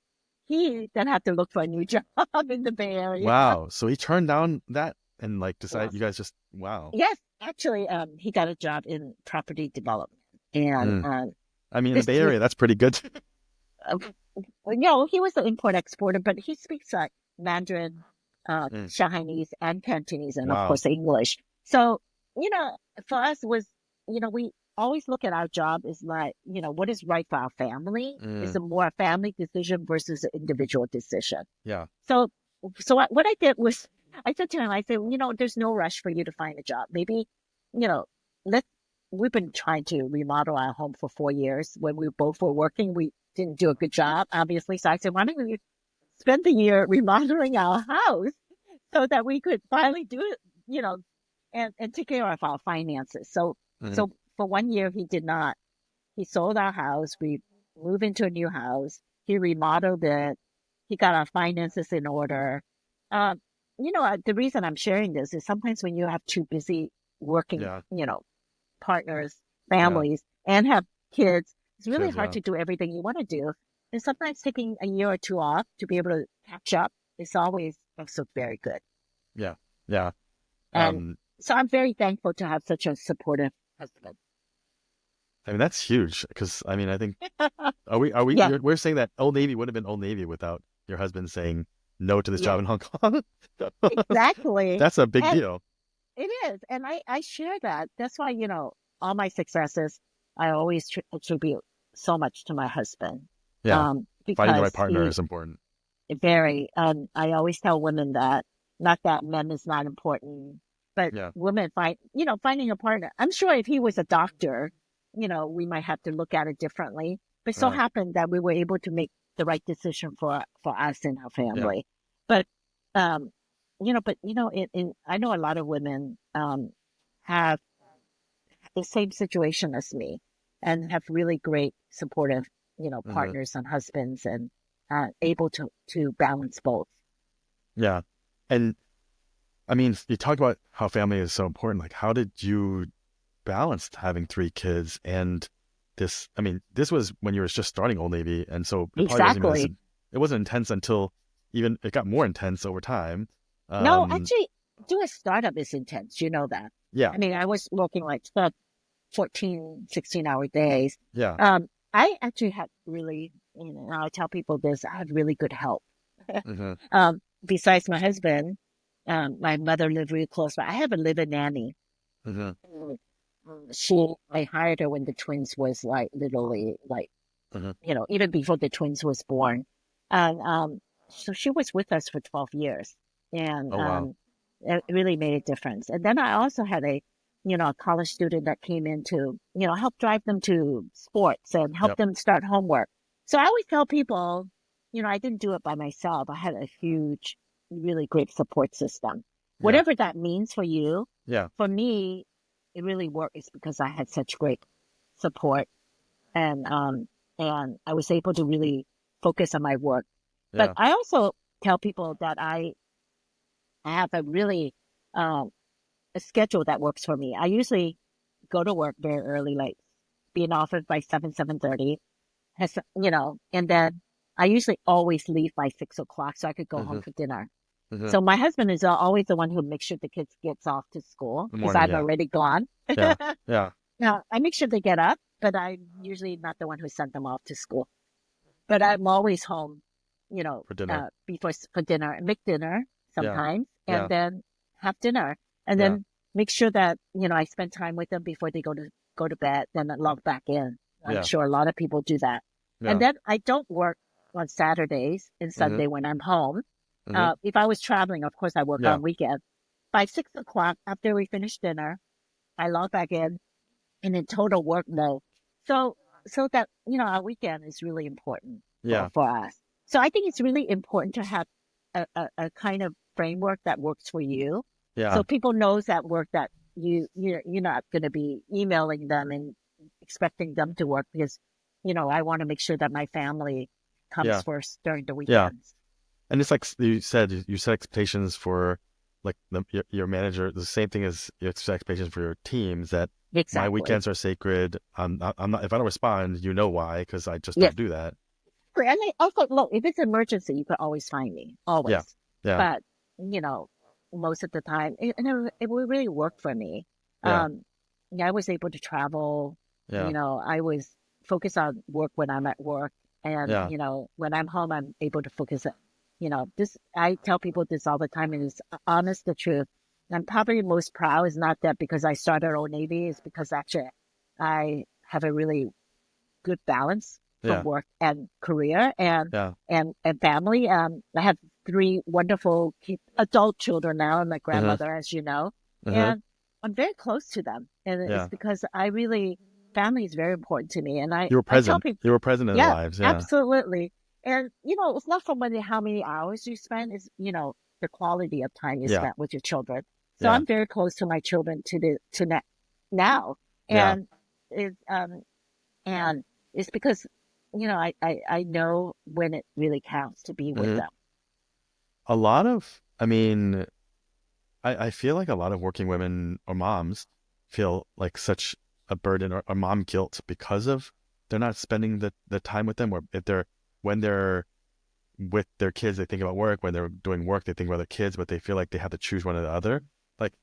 He then had to look for a new job in the Bay Area. Wow. So he turned down that and decided Yes. you guys just, wow. Yes, actually, he got a job in property development. And I mean, in the Bay Area, that's pretty good. he was an import-exporter, but he speaks Mandarin, Shanghainese, and Cantonese, and of Wow. course English. So, for us we always look at our job as what is right for our family. It's a more family decision versus an individual decision. Yeah. So what I did was I said to him, I said, there's no rush for you to find a job. Maybe, we've been trying to remodel our home for 4 years. When we both were working, we didn't do a good job, obviously. So I said, why don't we spend the year remodeling our house so that we could finally do it, and take care of our finances. So for 1 year, he did not. He sold our house. We moved into a new house. He remodeled it. He got our finances in order. The reason I'm sharing this is sometimes when you have two busy working, partners, families, and have kids, it's really hard to do everything you want to do. And sometimes taking a year or two off to be able to catch up is always also very good. Yeah. Yeah. And so I'm very thankful to have such a supportive husband. I mean, that's huge because, I mean, I think, we're saying that Old Navy would have been Old Navy without your husband saying no to this job in Hong Kong. Exactly. That's a big deal. It is. And I share that. That's why, all my successes, I always attribute so much to my husband. Yeah. Because finding the right partner is important. Very. I always tell women that, not that men is not important, but women finding a partner. I'm sure if he was a doctor, we might have to look at it differently. But so happened that we were able to make the right decision for us and our family. But, I know a lot of women have the same situation as me and have really great supportive, partners and husbands and able to balance both. Yeah. And I mean, you talked about how family is so important. Like, how did you balance having 3 kids and this? I mean, this was when you were just starting Old Navy. And so Exactly. It wasn't intense until even it got more intense over time. No, actually, doing a startup is intense. You know that. Yeah. I mean, I was working 14, 16-hour days. Yeah. I actually had really, I tell people this, I had really good help. Besides my husband, my mother lived really close by. I have a live-in nanny. I hired her when the twins was literally even before the twins was born. And so she was with us for 12 years. And it really made a difference. And then I also had a college student that came in to, help drive them to sports and help them start homework. So I always tell people, I didn't do it by myself. I had a huge, really great support system. Whatever that means for you. Yeah. For me, it really worked is because I had such great support and I was able to really focus on my work. But I also tell people that I have a really, a schedule that works for me. I usually go to work very early, be in office by 7:30, and then I usually always leave by 6 o'clock so I could go home for dinner. So my husband is always the one who makes sure the kids gets off to school because I'm already gone. Yeah. Now I make sure they get up, but I'm usually not the one who sent them off to school. But I'm always home, for dinner. for dinner and make dinner sometimes, and then have dinner, and then make sure that I spend time with them before they go to bed. Then I log back in. I'm sure a lot of people do that. And then I don't work on Saturdays and Sunday when I'm home. If I was traveling, of course, I work on weekends. By 6 o'clock, after we finish dinner, I log back in and in total work mode. So, so that, our weekend is really important Yeah. for us. So I think it's really important to have a kind of framework that works for you. Yeah. So people knows that work that you're not going to be emailing them and expecting them to work because, I want to make sure that my family comes Yeah. first during the Yeah. weekends. And it's like you set expectations for like your manager, the same thing as you set expectations for your teams that my Exactly. weekends are sacred. I'm not, if I don't respond, you know why, because I just Yes. don't do that. And I also, look, if it's an emergency, you can always find me, Yeah. always. Yeah. But, you know, most of the time, it would really work for me. Yeah. Yeah, I was able to travel. Yeah. I was focused on work when I'm at work. And, Yeah. when I'm home, I'm able to focus. I tell people this all the time, and it's honest, the truth. I'm probably most proud is not that because I started Old Navy, it's because actually I have a really good balance from Yeah. work and career and Yeah. and family. I have three wonderful adult children now. I'm a Uh-huh. grandmother, as you know, Uh-huh. and I'm very close to them. And it's Yeah. because family is very important to me. And You were I tell present. people, You were present in their yeah, lives. Yeah. absolutely. And it's not from how many hours you spend. It's the quality of time you Yeah. spent with your children. So Yeah. I'm very close to my children now, Yeah. and it and it's because, I know when it really counts to be with Hmm. them. A lot of, I mean, I feel like a lot of working women or moms feel like such a burden or mom guilt because of they're not spending the time with them, or if when they're with their kids, they think about work. When they're doing work, they think about their kids, but they feel like they have to choose one or the other. Like,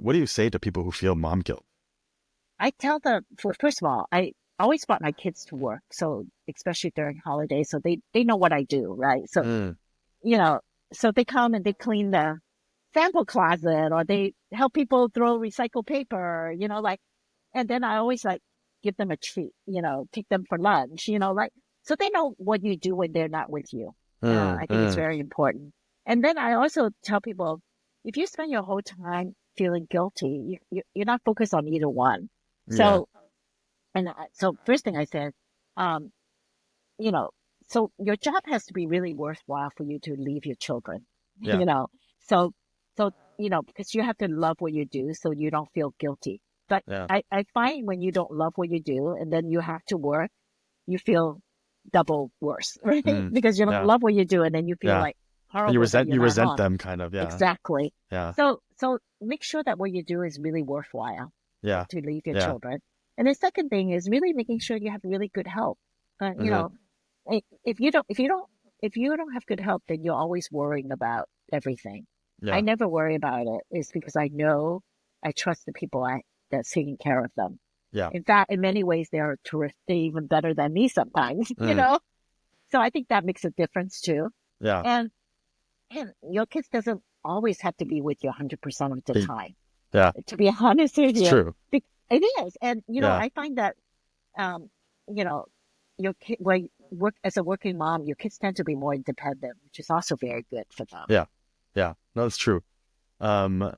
what do you say to people who feel mom guilt? I tell them, first of all, I always brought my kids to work. So especially during holidays, so they know what I do, right? So, Mm, you know, so they come and they clean the sample closet or they help people throw recycled paper, and then I always give them a treat, take them for lunch, so they know what you do when they're not with you. mm, I think it's mm. very important. And then I also tell people, if you spend your whole time feeling guilty, you're not focused on either one. Yeah, So, so first thing I said, um, you know, so your job has to be really worthwhile for you to leave your children, yeah, So, because you have to love what you do so you don't feel guilty. But yeah. I find when you don't love what you do and then you have to work, you feel double worse, right? Mm, Because you don't yeah, love what you do and then you feel yeah. like And horrible that you're you not resent home. them, kind of. Yeah, Exactly. yeah, So make sure that what you do is really worthwhile yeah, to leave your yeah. children. And the second thing is really making sure you have really good health. Hmm. If you don't have good health, then you're always worrying about everything. I Yeah, never worry about it. It's because I trust the people that's taking care of them. yeah. In fact, in many ways, they're terrific. They're even better than me sometimes, Mm, So I think that makes a difference too. yeah. And your kids doesn't always have to be with you 100% of the Hey, time. yeah. To be honest with It's you, true. it is. And Yeah, I find that um, you know, your kid when you work as a working mom, your kids tend to be more independent, which is also very good for them. yeah, yeah. No, it's true. Um,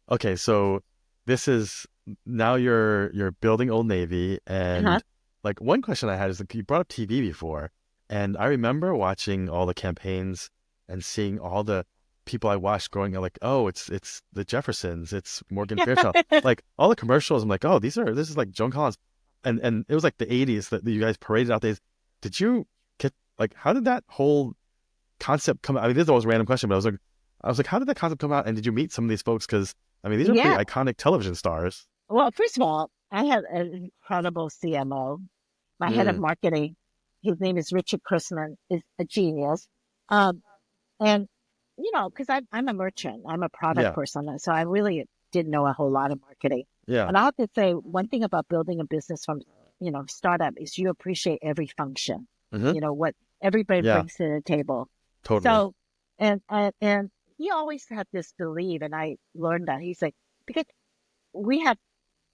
okay, so this is now you're building Old Navy, Uh-huh. and like one question I had is like you brought up TV before, and I remember watching all the campaigns and seeing all the people I watched growing up, like, oh, it's the Jeffersons, it's Morgan Fairchild, like all the commercials. I'm like, oh, this is like Joan Collins, and it was like the '80s that you guys paraded out days. Did you get like how did that whole concept come out? I mean, this is always a random question, but I was like, how did that concept come out? And did you meet some of these folks? Because I mean, these are pretty Yeah. iconic television stars. Well, first of all, I had an incredible CMO. My head of Mm, marketing, his name is Richard Chrisman, is a genius. Um, and because I'm a merchant, I'm a product yeah, person, so I really didn't know a whole lot of marketing. yeah, And I have to say, one thing about building a business from startup is you appreciate every function. hmm, What everybody yeah, brings to the table. totally. So, and he always had this belief, and I learned that he's like, because we have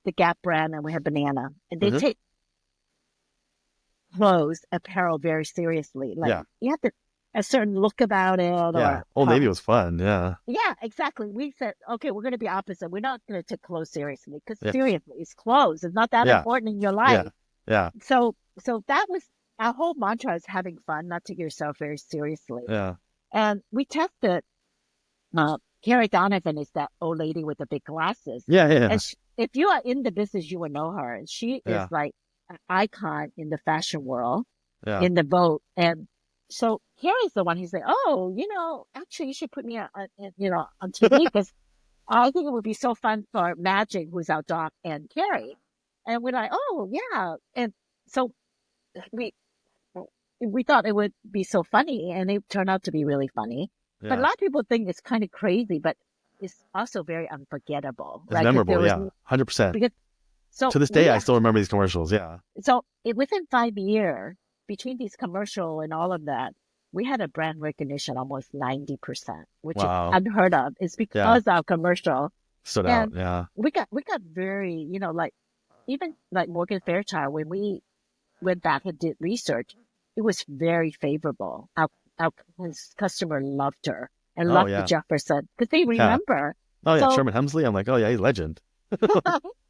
the Gap brand and we have Banana, and they Hmm, take clothes, apparel very seriously. Like yeah, you have to, a certain look about it Yeah. or Old how. Navy was fun. Yeah. Yeah, exactly. We said, okay, we're going to be opposite. We're not going to take clothes seriously because Yeah. seriously, it's clothes. It's not that Yeah. important in your Yeah. life. Yeah. So that was our whole mantra is having fun, not take yourself very seriously. Yeah. And we tested, Carrie Donovan is that old lady with the big glasses. Yeah. Yeah. And if you are in the business, you will know her. She is Yeah. like an icon in the fashion world, Yeah. in the Vogue. And so Carrie's the one who's like, oh, actually, you should put me on TV because I think it would be so fun for Magic, who's our doc, and Carrie. And we're like, oh, yeah. And so we we thought it would be so funny, and it turned out to be really funny. But a Yeah. lot of people think it's kind of crazy, but it's also very unforgettable, It's right? Because memorable. Yeah. 100%. because so To this day, we I still actually remember these commercials. Yeah. within 5 years between these commercial and all of that, we had a brand recognition almost 90%, which is Wow. unheard of. It's Yeah. because our commercial, Stood out. and Yeah. we got very, like even like Morgan Fairchild, when we went back and did research, it was very favorable. Our customer loved her and Oh, loved the yeah. Jefferson because they Yeah. remember. Oh, yeah. So, Sherman Hemsley. I'm like, oh, yeah, he's a legend.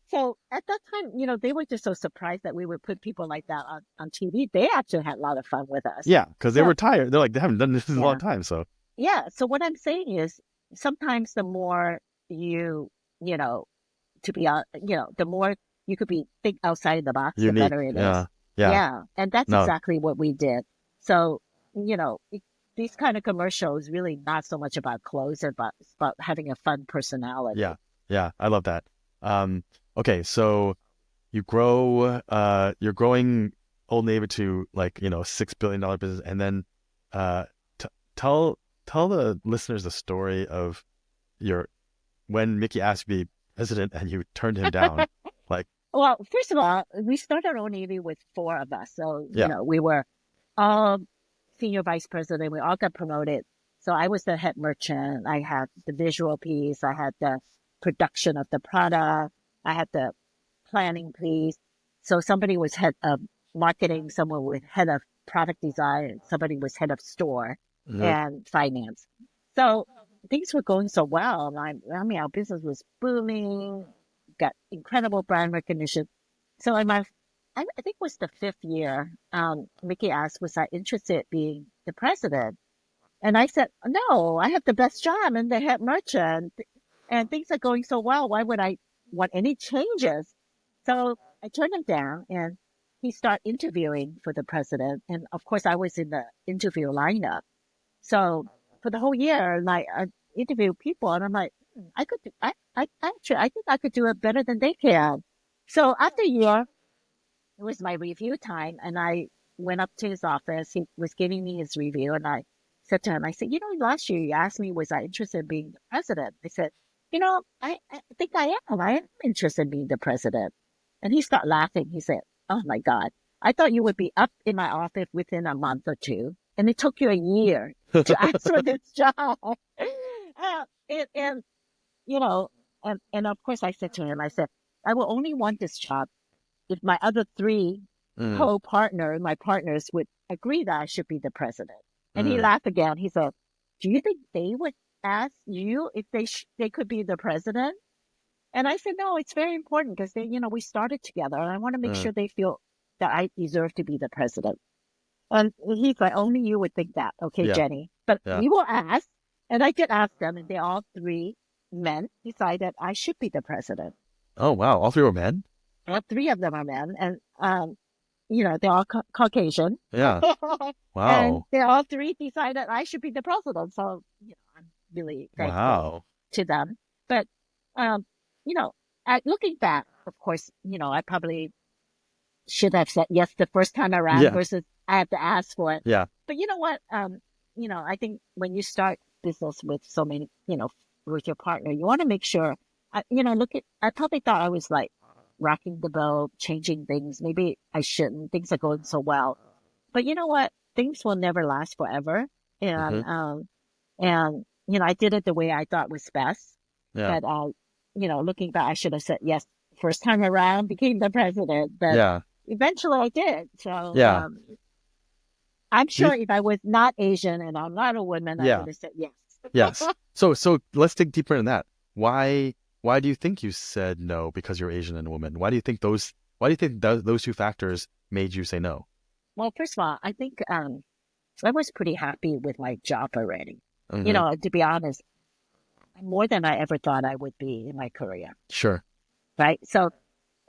so at that time, they were just so surprised that we would put people like that on TV. They actually had a lot of fun with us. Yeah. Because they So, were tired. They're like, they haven't done this in a long yeah, time. So, yeah. So what I'm saying is sometimes the more you know, to be on, the more you could be think outside the box, the unique. better it is. Yeah. Yeah. Yeah, and that's No. exactly what we did. So, these kind of commercials really not so much about clothes, it's about having a fun Yeah. personality. Yeah. I love that. Um, okay. So you're growing Old Navy to like, $6 billion business. And then, uh, t tell the listeners the story of your, when Mickey asked you to be president and you turned him down. Like, Well, first of all, we started Old Navy with four of us. So, yeah. we were all senior vice president. We all got promoted. So I was the head merchant. I had the visual piece. I had the production of the product. I had the planning piece. So somebody was head of marketing, someone was head of product design, somebody was head of store Mhm. and finance. So things were going so well. I mean, our business was booming, got incredible brand recognition. So I think it was the fifth year, Mickey asked, was I interested in being the president? And I said, no, I have the best job and the head merchant and things are going so well. Why would I want any changes? So I turned him down and he started interviewing for the president. And of course, I was in the interview lineup. So for the whole year, like I interviewed people and I'm like, I could do, I actually, I think I could do it better than they can. So after a year, it was my review time and I went up to his office. He was giving me his review and I said to him, I said, last year you asked me, was I interested in being the president? I said, I think I am. I am interested in being the president. And he started laughing. He said, oh my God, I thought you would be up in my office within a month or two. And it took you a year to ask for this job. And you know, and of course I said to him, I said, I will only want this job if my other three Mm, my partners would agree that I should be the president. And he mm, laughed again. He said, do you think they would ask you if they could be the president? And I said, no, it's very important because we started together and I want to make mm. sure they feel that I deserve to be the president. And he's like, only you would think that. Okay, Yeah. Jenny, but Yeah. we will ask. And I did ask them and they all three men decided I should be the president. Oh, wow. All three were men? All three of them are men, and they're all Caucasian, Yeah. and Wow. they all three decided I should be the president. So I'm really thankful Wow. to them. But um, you know, looking back, of course, I probably should have said yes the first time around Yeah. versus I have to ask for it. Yeah. But you know what? I think when you start business with so many, with your partner, you want to make sure. I probably thought I was like rocking the boat, changing things. Maybe I shouldn't. Things are going so well. But you know what? Things will never last forever. Hmm. And I did it the way I thought was best. Yeah. But looking back, I should have said yes first time around, became the president. But Yeah. eventually I did. So Yeah. I'm Do you, sure if I was not Asian and I'm not a woman, I yeah, would have said yes. yes. So let's dig deeper in that. Why do you think you said no because you're Asian and a woman? Why do you think those two factors made you say no? Well, first of all, I think I was pretty happy with my job already. Hmm. To be honest, more than I ever thought I would be in my career, Sure. right? So,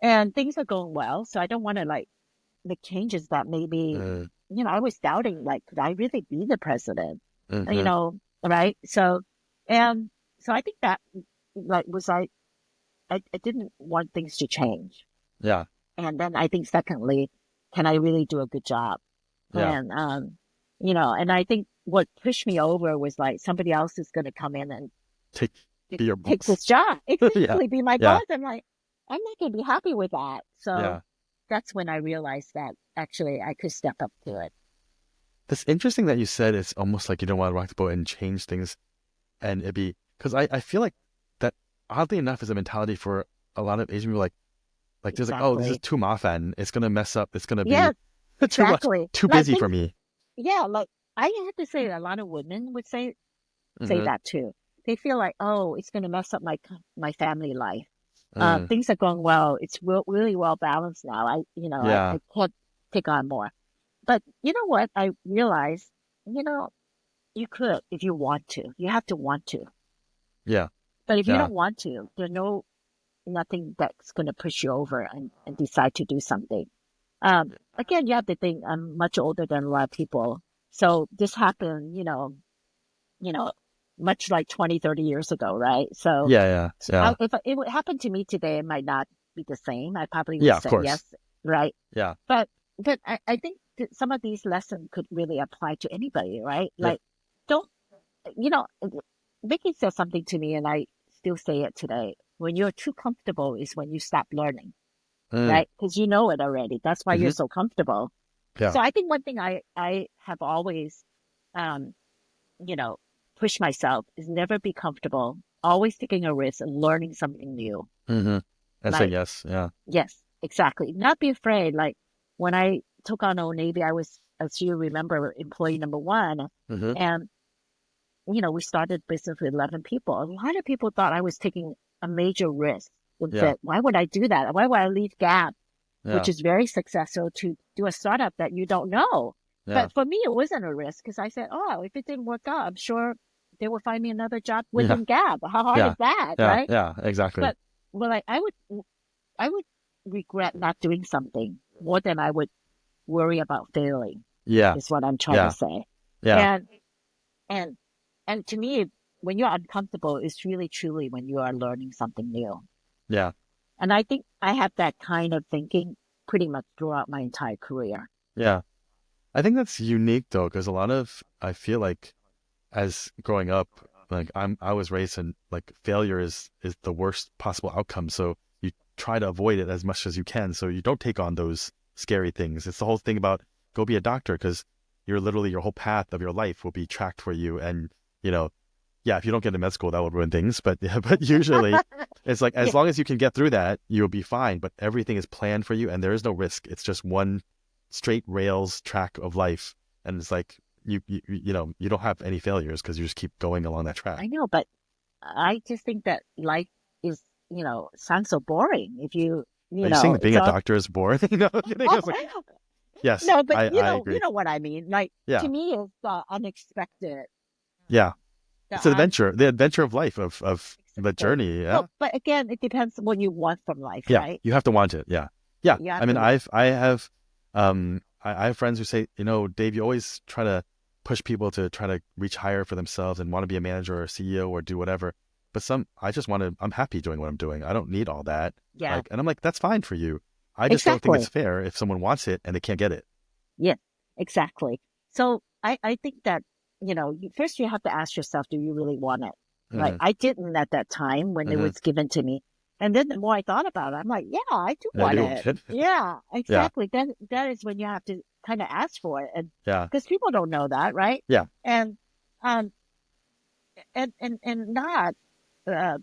and things are going well. So I don't want to like make changes that maybe, Uh, I was doubting, like, could I really be the president? hmm. Right? So, and so I think that like was I didn't want things to change. Yeah. And then I think secondly, can I really do a good job? Yeah. And, and I think what pushed me over was like somebody else is going to come in and Take be your take boss. this job. Yeah. Exactly. Be my Yeah. boss. I'm like, I'm not going to be happy with that. So Yeah. that's when I realized that actually I could step up to it. It's interesting that you said it's almost like you don't want to rock the boat and change things and it'd be because I feel like that oddly enough is a mentality for a lot of Asian people like there's like, oh, this is Exactly. too mafan. It's gonna mess up. It's gonna be Yeah, too much, exactly. too Like busy for things, me. yeah, like I have to say a lot of women would say Hmm. that too. They feel like, oh, it's going to mess up my family life. Mm, Things are going well. It's really well balanced now. yeah. I can't take on more. But you know what? I realized, you could if you want to. You have to want to. Yeah. But if you Yeah. don't want to, there's nothing that's going to push you over and decide to do something. Again, you have to think I'm much older than a lot of people. So this happened, you know, much like 20, 30 years ago, right? So, Yeah. Yeah. Yeah. if it would happen to me today, it might not be the same. I probably would Yeah. Of say yes, course. right? Yeah. But I think that some of these lessons could really apply to anybody, right? Yeah. Like, don't you know? Vicky said something to me, and I still say it today. When you're too comfortable is when you stop learning, Mm, right? Because you know it already. That's why you're hmm. so comfortable. Yeah. So I think one thing I have always um you know, push myself is never be comfortable, always taking a risk and learning something new. Hmm. And say Like, yes. Yeah. yes, exactly. Not be afraid. Like when I took on Old Navy, I was, as you remember, employee number one. Hmm. And, we started business with 11 people. A lot of people thought I was taking a major risk and Yeah. said, why would I do that? Why would I leave Gap, which Yeah. is very successful, to do a startup that you don't know? Yeah. But for me, it wasn't a risk because I said, oh, if it didn't work out, I'm sure they will find me another job Yeah. within Gap. How hard Yeah. is that, Yeah. right? Yeah. Exactly. But well, like I would regret not doing something more than I would worry about failing, Yeah. is what I'm trying to Yeah. say. Yeah. And and and to me, when you're uncomfortable, it's really truly when you are learning something new. Yeah. And I think I have that kind of thinking pretty much throughout my entire career. Yeah. I think that's unique though, because I feel like as growing up, like I was raised in like failure is the worst possible outcome. So you try to avoid it as much as you can. So you don't take on those scary things. It's the whole thing about go be a doctor because you're literally your whole path of your life will be tracked for you. And you know, yeah, if you don't get into med school, that will ruin things. But yeah, but usually it's like Yeah, as long as you can get through that, you'll be fine. But everything is planned for you and there is no risk. It's just one straight rails track of life. And it's like you don't have any failures because you just keep going along that I track. know, but I just think that life is, sounds so boring if Are you saying that being it's a all. doctor is boring? No, I'm kidding. I was like, yes, No, but I you agree. know what I mean. Like to Yeah, me, it's unexpected. yeah. The It's an un adventure, the adventure of life, of the Exactly. journey. Yeah, So, but again, it depends what you want from life, yeah. right? You have to want it. Yeah, yeah. You I have mean, to want. I have friends who say, Dave, you always try to push people to try to reach higher for themselves and want to be a manager or a CEO or do whatever. But I just want to, I'm happy doing what I'm doing. I don't need all that. Yeah, Like, and I'm like, that's fine for you. I just don't think it's exactly. fair if someone wants it and they can't get it. Yeah, exactly. So I think that, first you have to ask yourself, do you really want it? Like Hmm. I didn't at that time when it Hmm. was given to me. And then the more I thought about it, I'm like, yeah, I do I want do. it. Yeah, Yeah. exactly. Then that is when you have to kind of ask for it. And Yeah. because people don't know that, right? Yeah. And um and not uh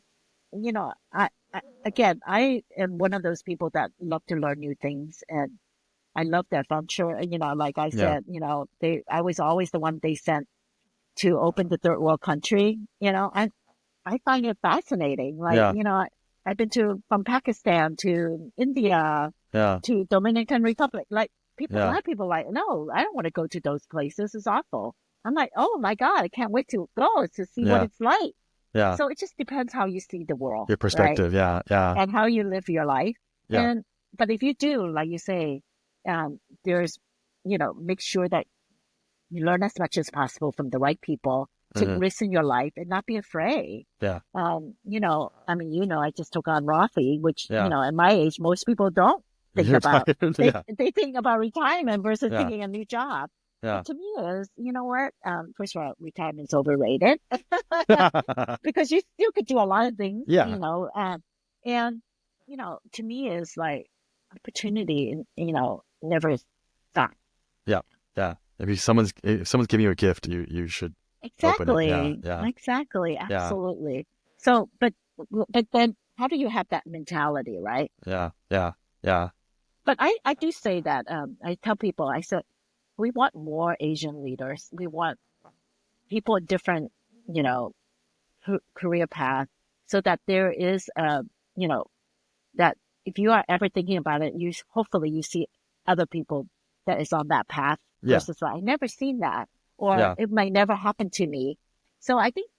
I again, I am one of those people that love to learn new things, and I love their culture. Like I Yeah. said, I was always the one they sent to open the third world country. I find it fascinating. Like, Yeah. I've been from Pakistan to India Yeah. to Dominican Republic. Like a Yeah. lot of people like, no, I don't want to go to those places. It's awful. I'm like, oh my God, I can't wait to go to see what Yeah. it's like. Yeah. So it just depends how you see the world, Your right? perspective. Yeah. Yeah. And how you live your life. Yeah. And, but if you do, like you say, there's, make sure that you learn as much as possible from the right people, take Hmm. risks in your life and not be afraid. Yeah. I mean, I just took on Rafi, which, Yeah. at my age, most people don't think You're about. tired. Yeah. They think about retirement versus Yeah. taking a new job. Yeah. But to me is, you know what? First of all, retirement's overrated because you still could do a lot of things, Yeah. and, to me is like opportunity, never stop. Yeah. Yeah. If someone's giving you a gift, you should open it. Yeah. Exactly. Yeah. Exactly. Yeah. Absolutely. So, but then how do you have that mentality, right? Yeah. Yeah. Yeah. But I do say that, I tell people, I said, we want more Asian leaders. We want people in different, you know, career path so that there is, you know, that if you are ever thinking about it, hopefully you see other people that is on that path Yeah. versus like, I never seen that, or Yeah. it might never happen to me. So I think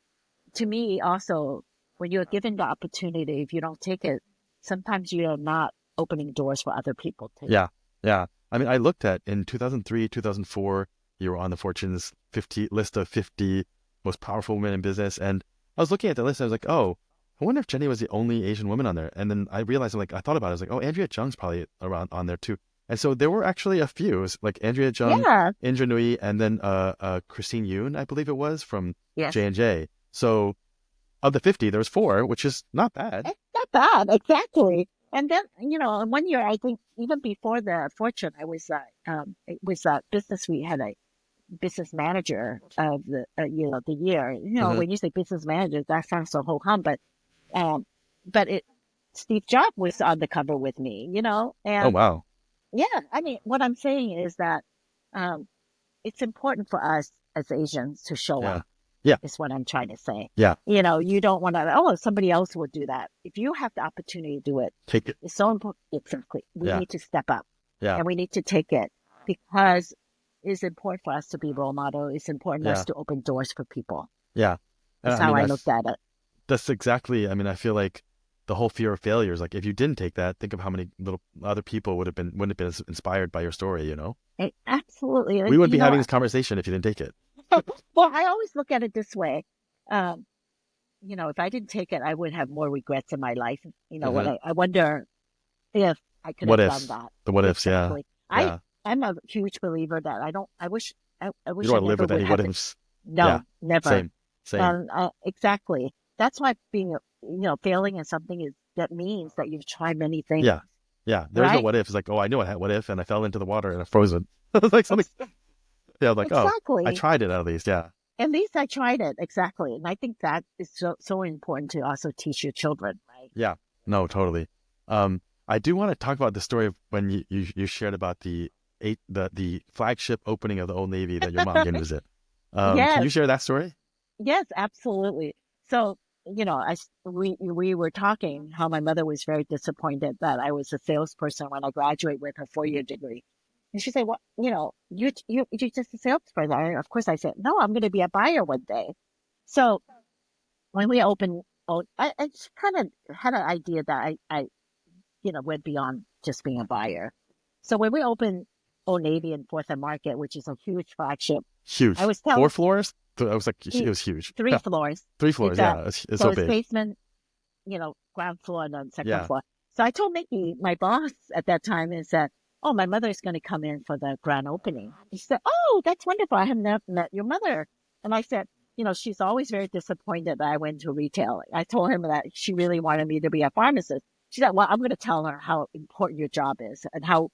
to me also, when you're given the opportunity, if you don't take it, sometimes you're not opening doors for other people to. Yeah. Yeah. I mean, I looked at in 2003, 2004, you were on the Fortune's 50 list of 50 most powerful women in business. And I was looking at the list and I was like, oh, I wonder if Jenny was the only Asian woman on there. And then I realized, I thought about it. I was like, oh, Andrea Jung's probably around on there too. And so there were actually a few. It was like Andrea Jung, Yeah. Indra Nui, and then Christine Yoon, I believe it was, from Yes. J&J. So of the 50, there was 4, which is not bad. It's not bad. Exactly. And then, 1 year, I think even before the Fortune, it was a business. We had a business manager of the year. Hmm. When you say business manager, that sounds so ho hum, um, but Steve Jobs was on the cover with me, Oh, and wow. yeah, I mean, what I'm saying is that, um, it's important for us as Asians to show Yeah. up, Yeah. is what I'm trying to say. Yeah. You don't want to, oh, somebody else will do that. If you have the opportunity to do it, Take it. it's so important. Exactly. We Yeah. need to step up Yeah. and we need to take it because it's important for us to be role model. It's important for Yeah. us to open doors for people. Yeah. That's I how mean, I looked at it. that's exactly, I mean, I feel like the whole fear of failure is like, if you didn't take that, think of how many little other people wouldn't have been inspired by your story, Absolutely. We wouldn't be having this conversation if you didn't take it. Well, I always look at it this way. Um, if I didn't take it, I would have more regrets in my life. Mhm. I wonder if I could What have if? done that. The what ifs, yeah. Exactly. Yeah. I'm a huge believer that I wish, I You wish don't I want to live never with would any have what it. ifs. No, Yeah. never. Same. Exactly. That's why failing at something that means that you've tried many things, Yeah. Yeah. There is no right? what if. It's like, oh, I knew I had what if, and I fell into the water and I frozen. It's like something. Ex- Yeah. I was like, oh, I exactly. tried it at least. Yeah. At least I tried it. Exactly. And I think that is so important to also teach your children, right? Yeah. No, totally. I do want to talk about the story of when you shared about the flagship opening of the Old Navy that your mom came to visit. Can you Yes. share that story? Yes, absolutely. So, we were talking how my mother was very disappointed that I was a salesperson when I graduated with her 4-year degree. And she said, "Well, you're just a salesperson." Of course, I said, "No, I'm going to be a buyer one day." So when we opened, I just kind of had an idea that I went beyond just being a buyer. So when we opened Old Navy in Fourth and Market, which is a huge flagship, I Huge. was 4 telling floors? I was like, it was huge. three Yeah. floors. 3 floors. It's a Yeah. It's so so it's big. basement, ground floor and then second Yeah. floor. So I told Mickey, my boss at that time, and said, "Oh, my mother is going to come in for the grand opening." He said, "Oh, that's wonderful. I have never met your mother." And I said, she's always very disappointed that I went to retail. I told him that she really wanted me to be a pharmacist. She said, "Well, I'm going to tell her how important your job is and how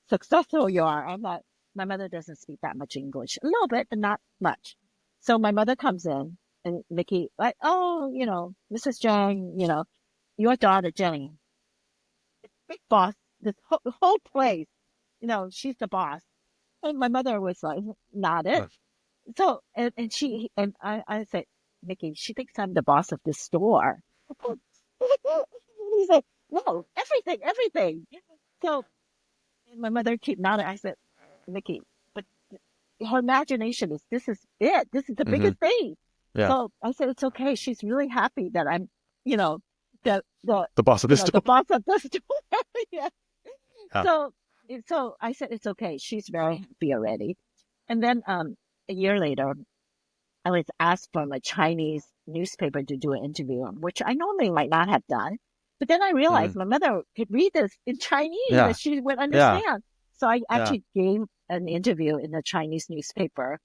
successful you are." I'm like, my mother doesn't speak that much English, a little bit, but not much. So my mother comes in and Mickey, like, "Oh, Mrs. Jung, your daughter, Jenny, big boss, this whole place. she's the boss. And my mother was like, nodded. So, and I said, Mickey, she thinks I'm the boss of the store. He's like, no, everything. So, and my mother kept nodding. I said, Mickey, but her imagination is, this is it. This is the Hmm. biggest thing. Yeah. So I said, it's okay. She's really happy that I'm, you know, The boss of this the store. boss of the store. Yeah. Yeah. So, so I said, it's okay. She's very happy already. And then, a year later, I was asked from a Chinese newspaper to do an interview, which I normally might not have done. But then I Hmm. realized my mother could read this in Chinese Yeah. and she would Yeah. understand. So I Yeah. actually gave an interview in a Chinese newspaper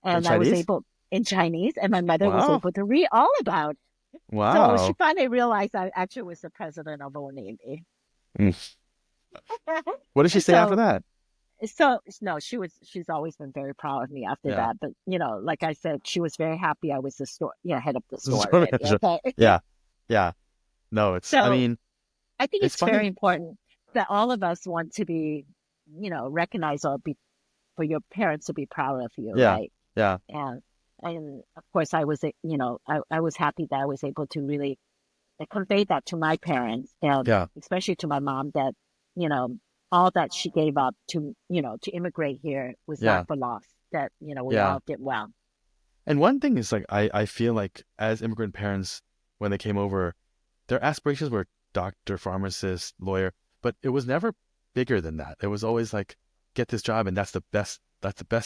In and I was Chinese? able in Chinese and my mother was Wow. able to read all about it. So she Wow. finally realized I actually was the president of Old Navy. Mm. What did she say after So that? So no, she's always been very proud of me after Yeah. that. But like I said, she was very happy I was the store, head of the store Store already. manager. Okay. Yeah. Yeah. No, I So mean, I think it's it's very funny. important that all of us want to be, recognized or be for your parents to be proud of you, Yeah. right? Yeah. And of course I was, I was happy that I was able to really convey that to my parents and Yeah. especially to my mom that, you know, all that she gave up to, to immigrate here was Yeah. not for loss, that, we Yeah. all did well. And one thing is like I feel like as immigrant parents when they came over, their aspirations were doctor, pharmacist, lawyer, but it was never bigger than that. It was always like get this job and that's the best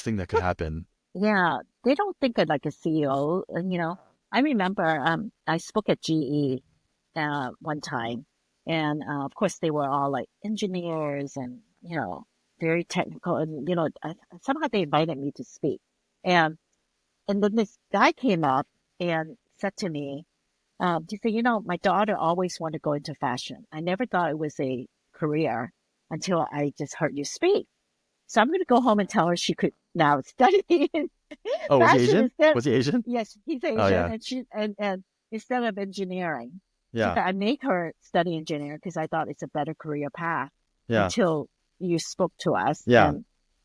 thing that could happen. Yeah, they don't think of like a CEO. And, I remember I spoke at GE one time, and of course they were all like engineers and very technical, and somehow they invited me to speak, and then this guy came up and said to me, he said, my daughter always wanted to go into fashion. I never thought it was a career until I just heard you speak. So I'm going to go home and tell her she could now study Oh, was he fashion Asian? instead. Was he Asian? Yes, he's Oh Asian, yeah. and and instead of engineering, she Yeah. said I make her study engineering because I thought it's a better career path. Yeah. Until you spoke to us, Yeah.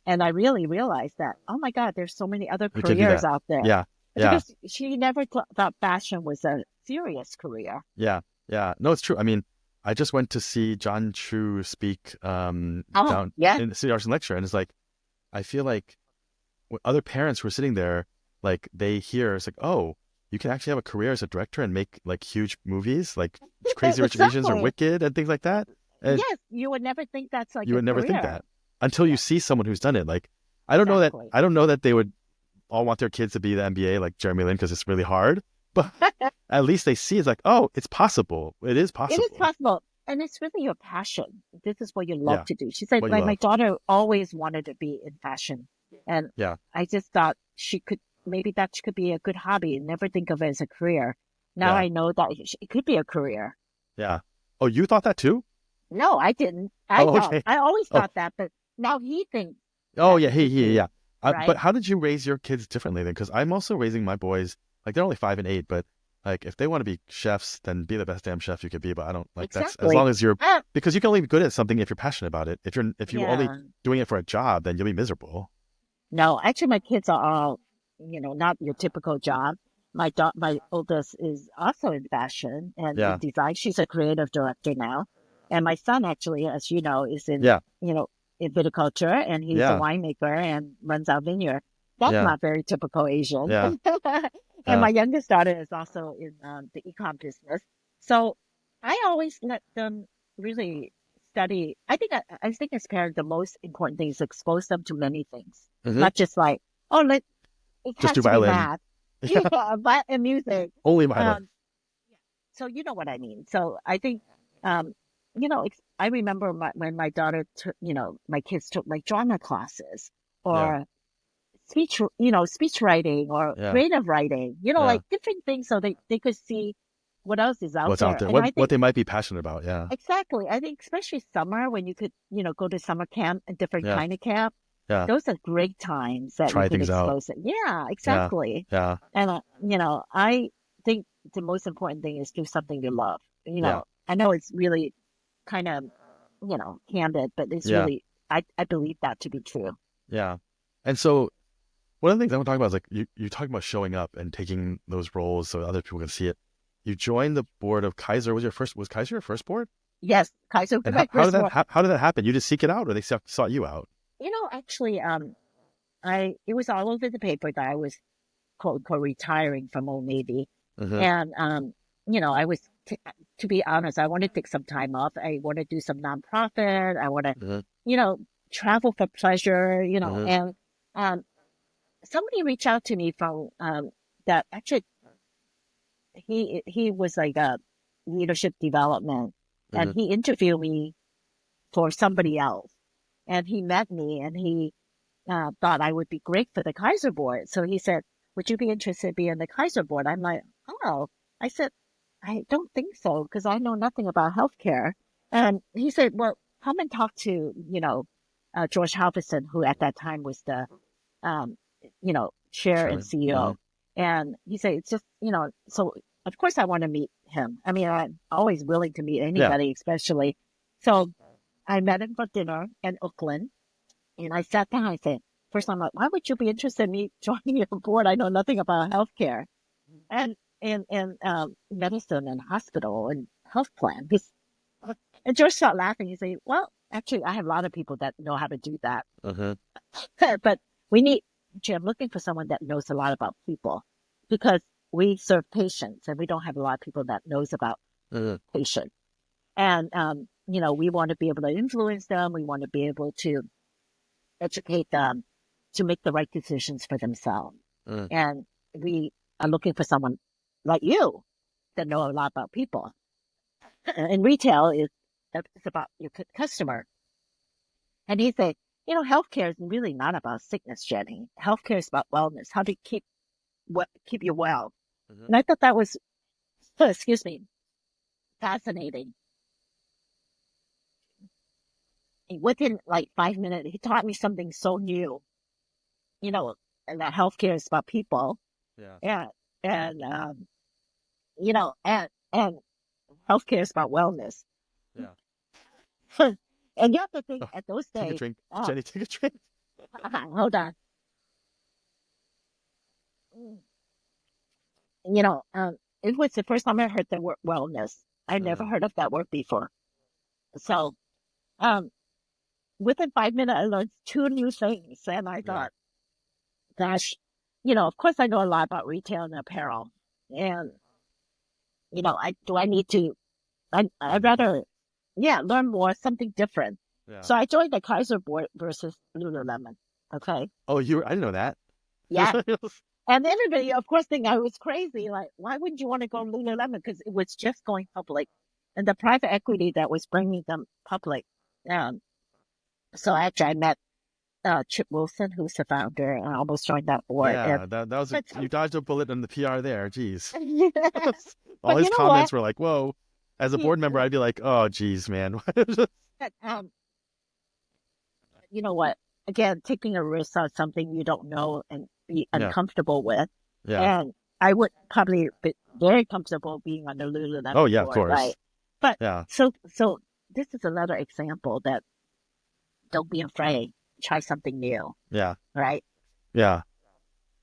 and I really realized that oh my God, there's so many other We can do careers that. out there Yeah. Yeah. because she never thought fashion was a serious career. Yeah. Yeah. No, it's true. I mean, I just went to see John Chu speak Oh, down yeah, in the City Arts and Lecture, and it's like I feel like other parents who are sitting there, like they hear it's like, oh, you can actually have a career as a director and make like huge movies, like Crazy Rich Asians or exactly. Wicked and things like that. And Yes, you would never think that's like you a would never think career. that until you Yeah, see someone who's done it. Like exactly. I don't know that they would all want their kids to be the NBA like Jeremy Lin because it's really hard, but at least they see it's like, oh, it's possible. It is It is possible. possible. And it's really your passion. This is what you love Yeah, to do. She said, what you like, my love. daughter always wanted to be in fashion. And Yeah, I just thought maybe that could be a good hobby and never think of it as a career. Now yeah, I know that it could be a career. yeah. Oh, you thought that too? No, I didn't. Oh, okay. I always Oh, thought that, but now he thinks oh that yeah, it could yeah. be, But right? how did you raise your kids differently then? Because I'm also raising my boys, like they're only 5 and 8, but like if they want to be chefs, then be the best damn chef you could be. But I don't like that's as Exactly. long as you're Uh, because you can only be good at something if you're passionate about it. If you're only yeah. doing it for a job, then you'll be miserable. No, actually, my kids are all, not your typical job. My oldest is also in fashion and in Yeah, design. She's a creative director now. And my son actually, as you know, is yeah, in viticulture and he's a yeah, winemaker and runs our vineyard. That's yeah, not very typical Asian. yeah, And yeah, my youngest daughter is also in the ecom business. So I always let them really study. I think as parents, the most important thing is expose them to many things, hmm. not just like, oh, it Just has do to be violin. math, Yeah, but and music. only violin. Um, so you know what I mean. So I think, I remember when my daughter took, my kids took like drama classes Yeah, or speech writing or yeah, creative writing, yeah. like different things so they could see what else is out What's out there. there? And I What think they might be passionate about? Yeah, exactly, I think especially summer when you could, go to summer camp, a different yeah, kind of camp, yeah. those are great times that you Try can things out. expose it. Yeah, Yeah, exactly. yeah, And, I think the most important thing is do something you love. yeah, I know it's really kind of, candid, but it's yeah. really I believe that to be true. Yeah. And so one of the things I want to talk about is like you talking about showing up and taking those roles so other people can see it. You joined the board of Kaiser. Was Kaiser your first board? Yes, Kaiser was And my first one. how did that happen? You just seek it out, or they sought you out? Actually, it was all over the paper that I was quote unquote retiring from Old Navy, Mm-hmm. and I was to be honest, I want to take some time off. I want to do some nonprofit. I want to, Mm-hmm. travel for pleasure. Mm-hmm. And um, somebody reached out to me from that actually he was like a leadership development, and Mm-hmm. he interviewed me for somebody else, and he met me, and he thought I would be great for the Kaiser board. So he said, "Would you be interested in being the Kaiser board?" I'm like, "Oh," I said, "I don't think so because I know nothing about healthcare." And he said, "Well, come and talk to George Halverson, who at that time was the um, chair and Chairman. Mm-hmm. CEO." And he said, "It's just so." Of course, I want to meet him. I mean, I'm always willing to meet Yeah. anybody, especially. So I met him for dinner in Oakland, and I sat down. I said, first, I'm like, why would you be interested in me joining your board? I know nothing about healthcare and medicine and hospital and health plan. And George started laughing. He said, well, actually, I have a lot of people that know how to do that. Mm-hmm. But actually, I'm looking for someone that knows a lot about people because we serve patients and we don't have a lot of people that knows about Mm-hmm. patients. And, we want to be able to influence them. We want to be able to educate them to make the right decisions for themselves. Mm-hmm. And we are looking for someone like you that know a lot about people. And retail it's about your customer. And he said, healthcare is really not about sickness, Jenny. Healthcare is about wellness. How to keep you well. Mm-hmm. And I thought that was, excuse me, fascinating. And within like 5 minutes, he taught me something so new, and that healthcare is about people. Yeah. Yeah. And, and healthcare is about wellness. Yeah. And you have to think Oh, at those take a days, drink, oh, Jenny. Take a drink. hold on. It was the first time I heard the word wellness. I never Mm-hmm. heard of that word before. So, um, within 5 minutes, I learned two new things. And I Yeah. thought, gosh, of course I know a lot about retail and apparel. And, I need to, I'd rather, learn more, something different. Yeah. So I joined the Kaiser board versus Lululemon. Okay. Oh, I didn't know that. Yeah. And everybody, of course, think I was crazy. Like, why wouldn't you want to go Lululemon? Because it was just going public, and the private equity that was bringing them public. Um, so actually, I met Chip Wilson, who's the founder, and I almost joined that board. Yeah, that was But you dodged a bullet in the PR there. Jeez. All but his you know what? comments were like, "Whoa." As a He, board member, I'd be like, "Oh, geez, man." but, you know what? Again, taking a risk on something you don't know and be Yeah. uncomfortable with, Yeah. and I would probably be very comfortable being on the Oh, Lululemon yeah, of board, course. right? But Yeah. so this is another example that don't be afraid, try something new, Yeah. right? Yeah.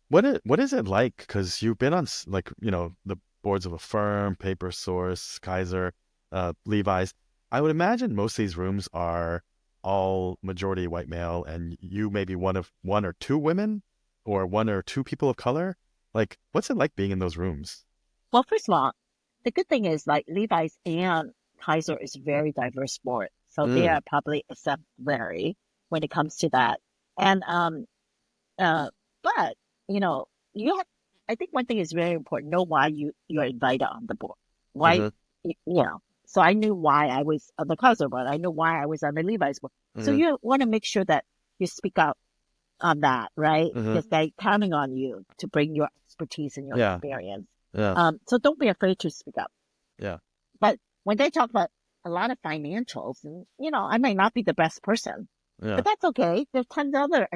What is it like? Because you've been on like, the boards of a firm, Paper Source, Kaiser, Levi's. I would imagine most of these rooms are all majority white male, and you may be one of one or two women, or one or two people of color. Like, what's it like being in those rooms? Well, first of all, the good thing is like Levi's and Kaiser is very diverse sport, so they Mm, are probably exemplary when it comes to that. And uh, but you have. I think one thing is very important. Know why you're invited on the board. Why mm-hmm, So I knew why I was on the Kaiser board. I knew why I was on the Levi's board. So mm-hmm, you want to make sure that you speak out on that, right? mm-hmm. Because they're counting on you to bring your expertise and your Yeah. experience. Yeah. So don't be afraid to speak up. Yeah. But when they talk about a lot of financials, and I may not be the best person, Yeah. but that's okay. There's tons of other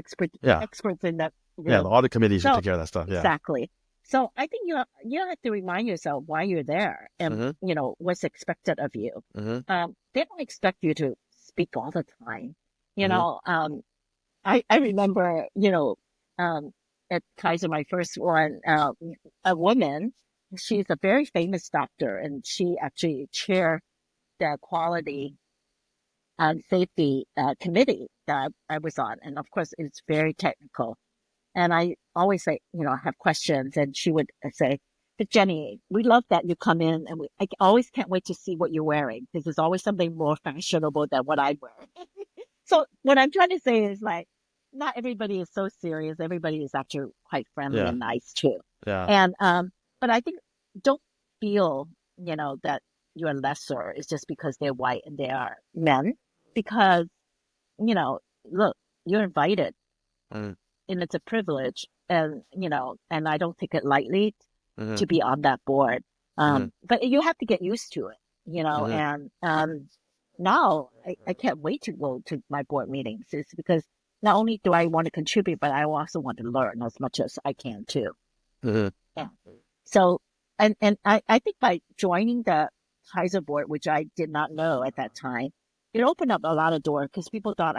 Yeah. experts in that Yeah. The room. audit committee should So take care of that stuff. Yeah. exactly. So I think you have to remind yourself why you're there and Mm-hmm, what's expected of you. mm-hmm. They don't expect you to speak all the time. You Mm-hmm. know, I remember, at Kaiser, my first one, a woman, she's a very famous doctor, and she actually chaired the quality and safety committee that I was on. And of course, it's very technical. And I always say, have questions. And she would say, but Jenny, we love that you come in, and I always can't wait to see what you're wearing, because there's always something more fashionable than what I'm wearing. So what I'm trying to say is, like, not everybody is so serious. Everybody is actually quite friendly Yeah. and nice too. Yeah. And but I think, don't feel, that you're lesser. It's just because they're white and they are men, because, look, you're invited, Mm-hmm. and it's a privilege, and and I don't take it lightly Mm-hmm. to be on that board. Mm-hmm. But you have to get used to it, Mm-hmm. and now I can't wait to go to my board meetings. It's because not only do I want to contribute, but I also want to learn as much as I can too. Mm-hmm. Yeah. So, and I think by joining the Kaiser board, which I did not know at that time, it opened up a lot of doors, because people thought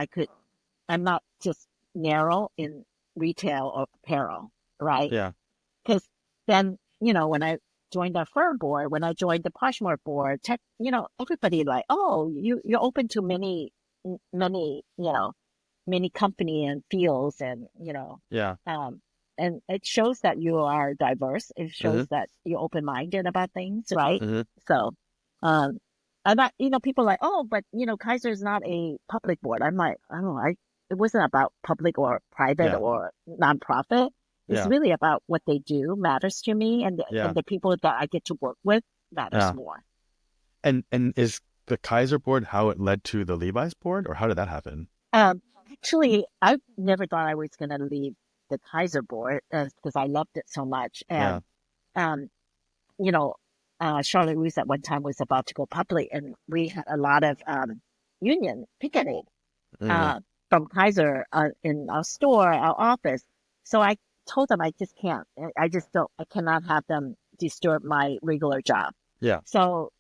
I'm not just narrow in retail or apparel, right? Yeah. Because then, when I joined the firm board, when I joined the Poshmark board, everybody like, oh, you're open to many, many company and fields, and Yeah. um, and it shows that you are diverse. It Mm-hmm. shows that you're open minded about things, right? Mm-hmm. So, um, I'm not, people like, oh, but Kaiser is not a public board. I'm like, I don't know, it wasn't about public or private Yeah. or nonprofit. It's Yeah. really about what they do matters to me, and Yeah. the people that I get to work with matters Yeah. more. And is the Kaiser board how it led to the Levi's board, or how did that happen? Um, Actually, I never thought I was going to leave the Kaiser board, because I loved it so much. Yeah. And, um, you know, Charlotte Russe at one time was about to go public, and we had a lot of union picketing Mm-hmm. uh, from Kaiser in our store, our office. So I told them I just can't. I just don't. I cannot have them disturb my regular job. Yeah. So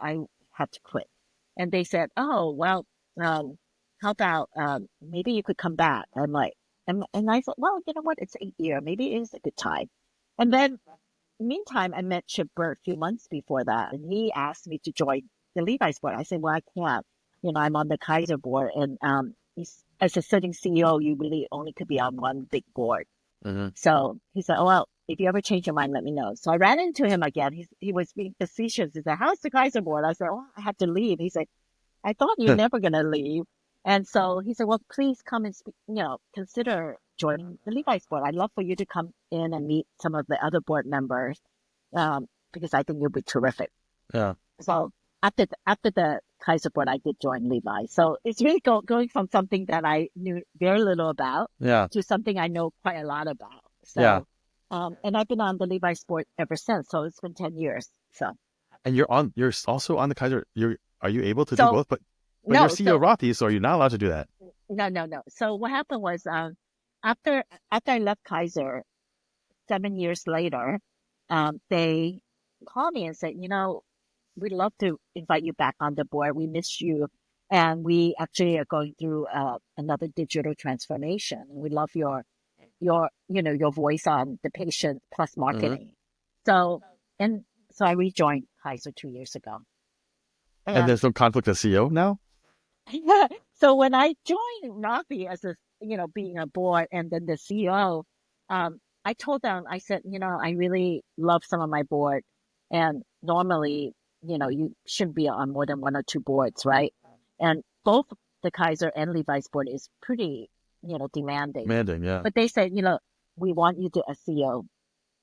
I had to quit. And they said, "Oh, well, um, how about maybe you could come back?" I'm like, and I thought, well, you know what? It's 8 year. Maybe it is a good time. And then, meantime, I met Chip Burt a few months before that, and he asked me to join the Levi's board. I said, well, I can't. I'm on the Kaiser board, and as a sitting CEO, you really only could be on one big board. Mm-hmm. So he said, oh, well, if you ever change your mind, let me know. So I ran into him again. He was being facetious. He said, how's the Kaiser board? I said, oh, I had to leave. He said, I thought you're never going to leave. And so he said, well, please come and speak, consider joining the Levi's board. I'd love for you to come in and meet some of the other board members, because I think you'll be terrific. Yeah. So after the Kaiser board, I did join Levi. So it's really going from something that I knew very little about Yeah. to something I know quite a lot about. Yeah. So, and I've been on the Levi sport ever since. So it's been 10 years. So, And you're also on the Kaiser. Are you able to do so both? But you're no, CEO so Rothy, so you're not allowed to do that. no. So what happened was, after I left Kaiser 7 years later, they called me and said, we'd love to invite you back on the board. We miss you. And we actually are going through another digital transformation. We love your voice on the patient plus Mm-hmm. marketing. So, and so I rejoined Kaiser 2 years ago. And And there's no conflict as CEO now? so when I joined Navi as being a board and then the CEO, I told them, I said, I really love some of my board. And normally, you shouldn't be on more than one or two boards, right? And both the Kaiser and Levi's board is pretty, demanding. Demanding, yeah. But they said, we want you to as CEO.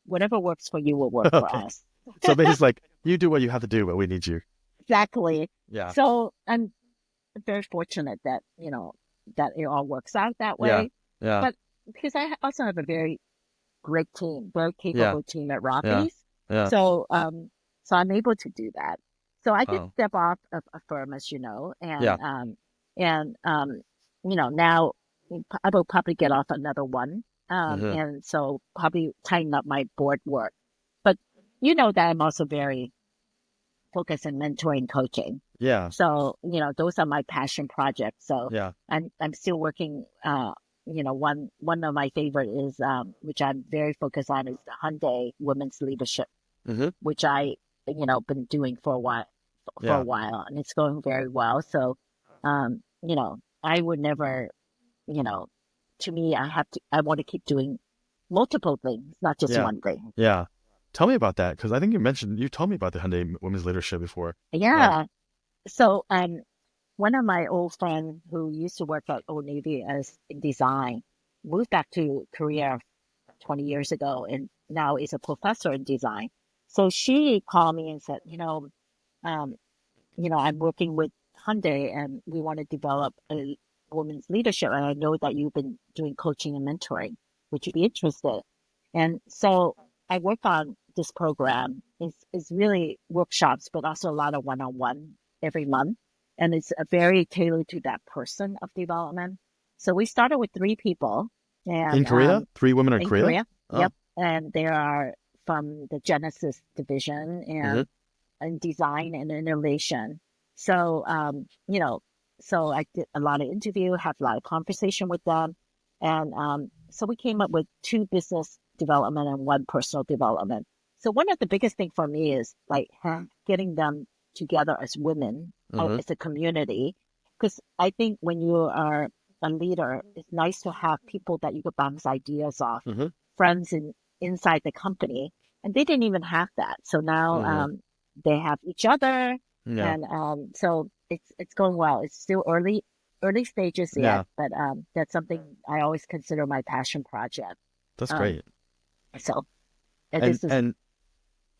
Whatever works for you will work for Okay. us. So basically, like, you do what you have to do, but we need you. Exactly. Yeah. So I'm very fortunate that, that it all works out that Yeah. way. Yeah. But because I also have a very great team, very Yeah. capable team at Yeah. Rothy's. Yeah. So, so I'm able to do that. So I did Oh. step off of a firm, as you know, Yeah. and, now I will probably get off another one. Mm-hmm. And so probably tighten up my board work. But you know that I'm also very focused on mentoring coaching. Yeah. So, those are my passion projects. So Yeah. I'm still working, one of my favorite is, which I'm very focused on is the Hyundai Women's Leadership, Hmm. which been doing for a Yeah. while, and it's going very well. So, I would never, you know, to me, I want to keep doing multiple things, not just Yeah. one thing. Yeah. Tell me about that because I think you told me about the Hyundai Women's Leadership before. Um, Yeah. So, one of my old friends who used to work at Old Navy as in design moved back to Korea 20 years ago and now is a professor in design. So she called me and said, um, I'm working with Hyundai and we want to develop a women's leadership. And I know that you've been doing coaching and mentoring. Would you be interested? And so I work on this program. It's really workshops, but also a lot of one-on-one every month. And it's a very tailored to that person of development. So we started with 3 people in and Korea, 3 women in in Korea. Korea. Oh. Yep. And they are from the Genesis division Hmm. and design and innovation. So, so I did a lot of interview, have a lot of conversation with them. And so we came up with 2 business development and 1 personal development. So one of the biggest thing for me is like getting them together as women, Hmm. as a community. Because I think when you are a leader, it's nice to have people that you could bounce ideas off, Hmm. friends inside the company. And they didn't even have that. So now Hmm. they have each other, Yeah. and so it's going well. It's still early stages yet, Yeah. but that's something I always consider my passion project. That's Um, great. so And this is and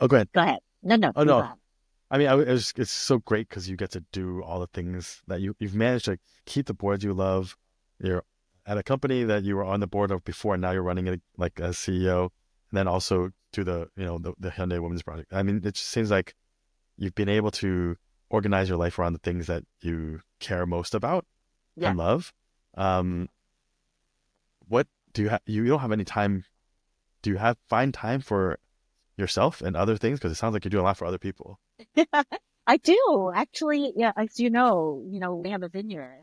oh, go ahead. go ahead. No, Oh you go no. ahead. I mean, it's so great because you get to do all the things that you've managed to keep the boards you love. You're at a company that you were on the board of before, and now you're running it like as CEO, and then also to the Hyundai Women's Project. I mean, it just seems like you've been able to organize your life around the things that you care most about Yeah. and love. Um, what do you have? You don't have any time. Do you have find time for yourself and other things? Because it sounds like you're doing a lot for other people. I do actually. Yeah, as we have a vineyard.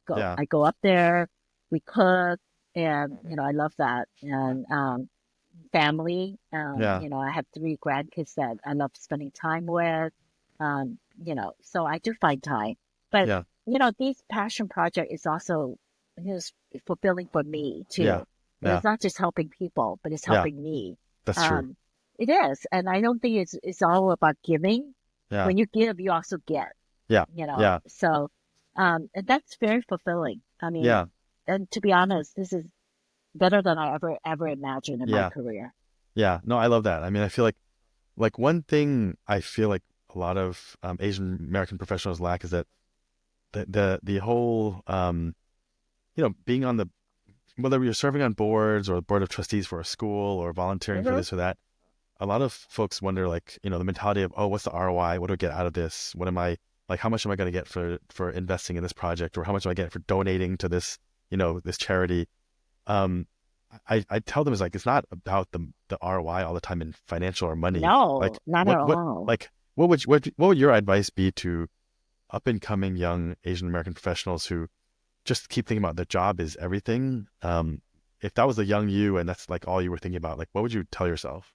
Yeah. I go up there, we cook, and I love that. And family, Yeah. I have 3 grandkids that I love spending time with. So I do find time. But Yeah. these passion project is also fulfilling for me Yeah. too. Yeah. It's not just helping people, but it's Yeah. helping me. That's true. Um, it is, and I don't think it's all about giving. Yeah. When you give, you also get. Yeah. Yeah. So and that's very fulfilling. I mean, Yeah. and to be honest, this is better than I ever imagined in my Yeah. career. Yeah. No, I love that. I mean, I feel like one thing I feel like a lot of Asian American professionals lack is that the whole being on the whether you're serving on boards or the board of trustees for a school or volunteering for Hmm. this or that, a lot of folks wonder like, the mentality of, oh, what's the ROI? What do I get out of this? What am I like, how much am I going to get for investing in this project, or how much am I getting for donating to this, this charity? Um, I tell them it's not about the ROI all the time in financial or money. No, Like not at all. what would your advice be to up and coming young Asian American professionals who just keep thinking about their job is everything? If that was a young you and that's like all you were thinking about, like what would you tell yourself?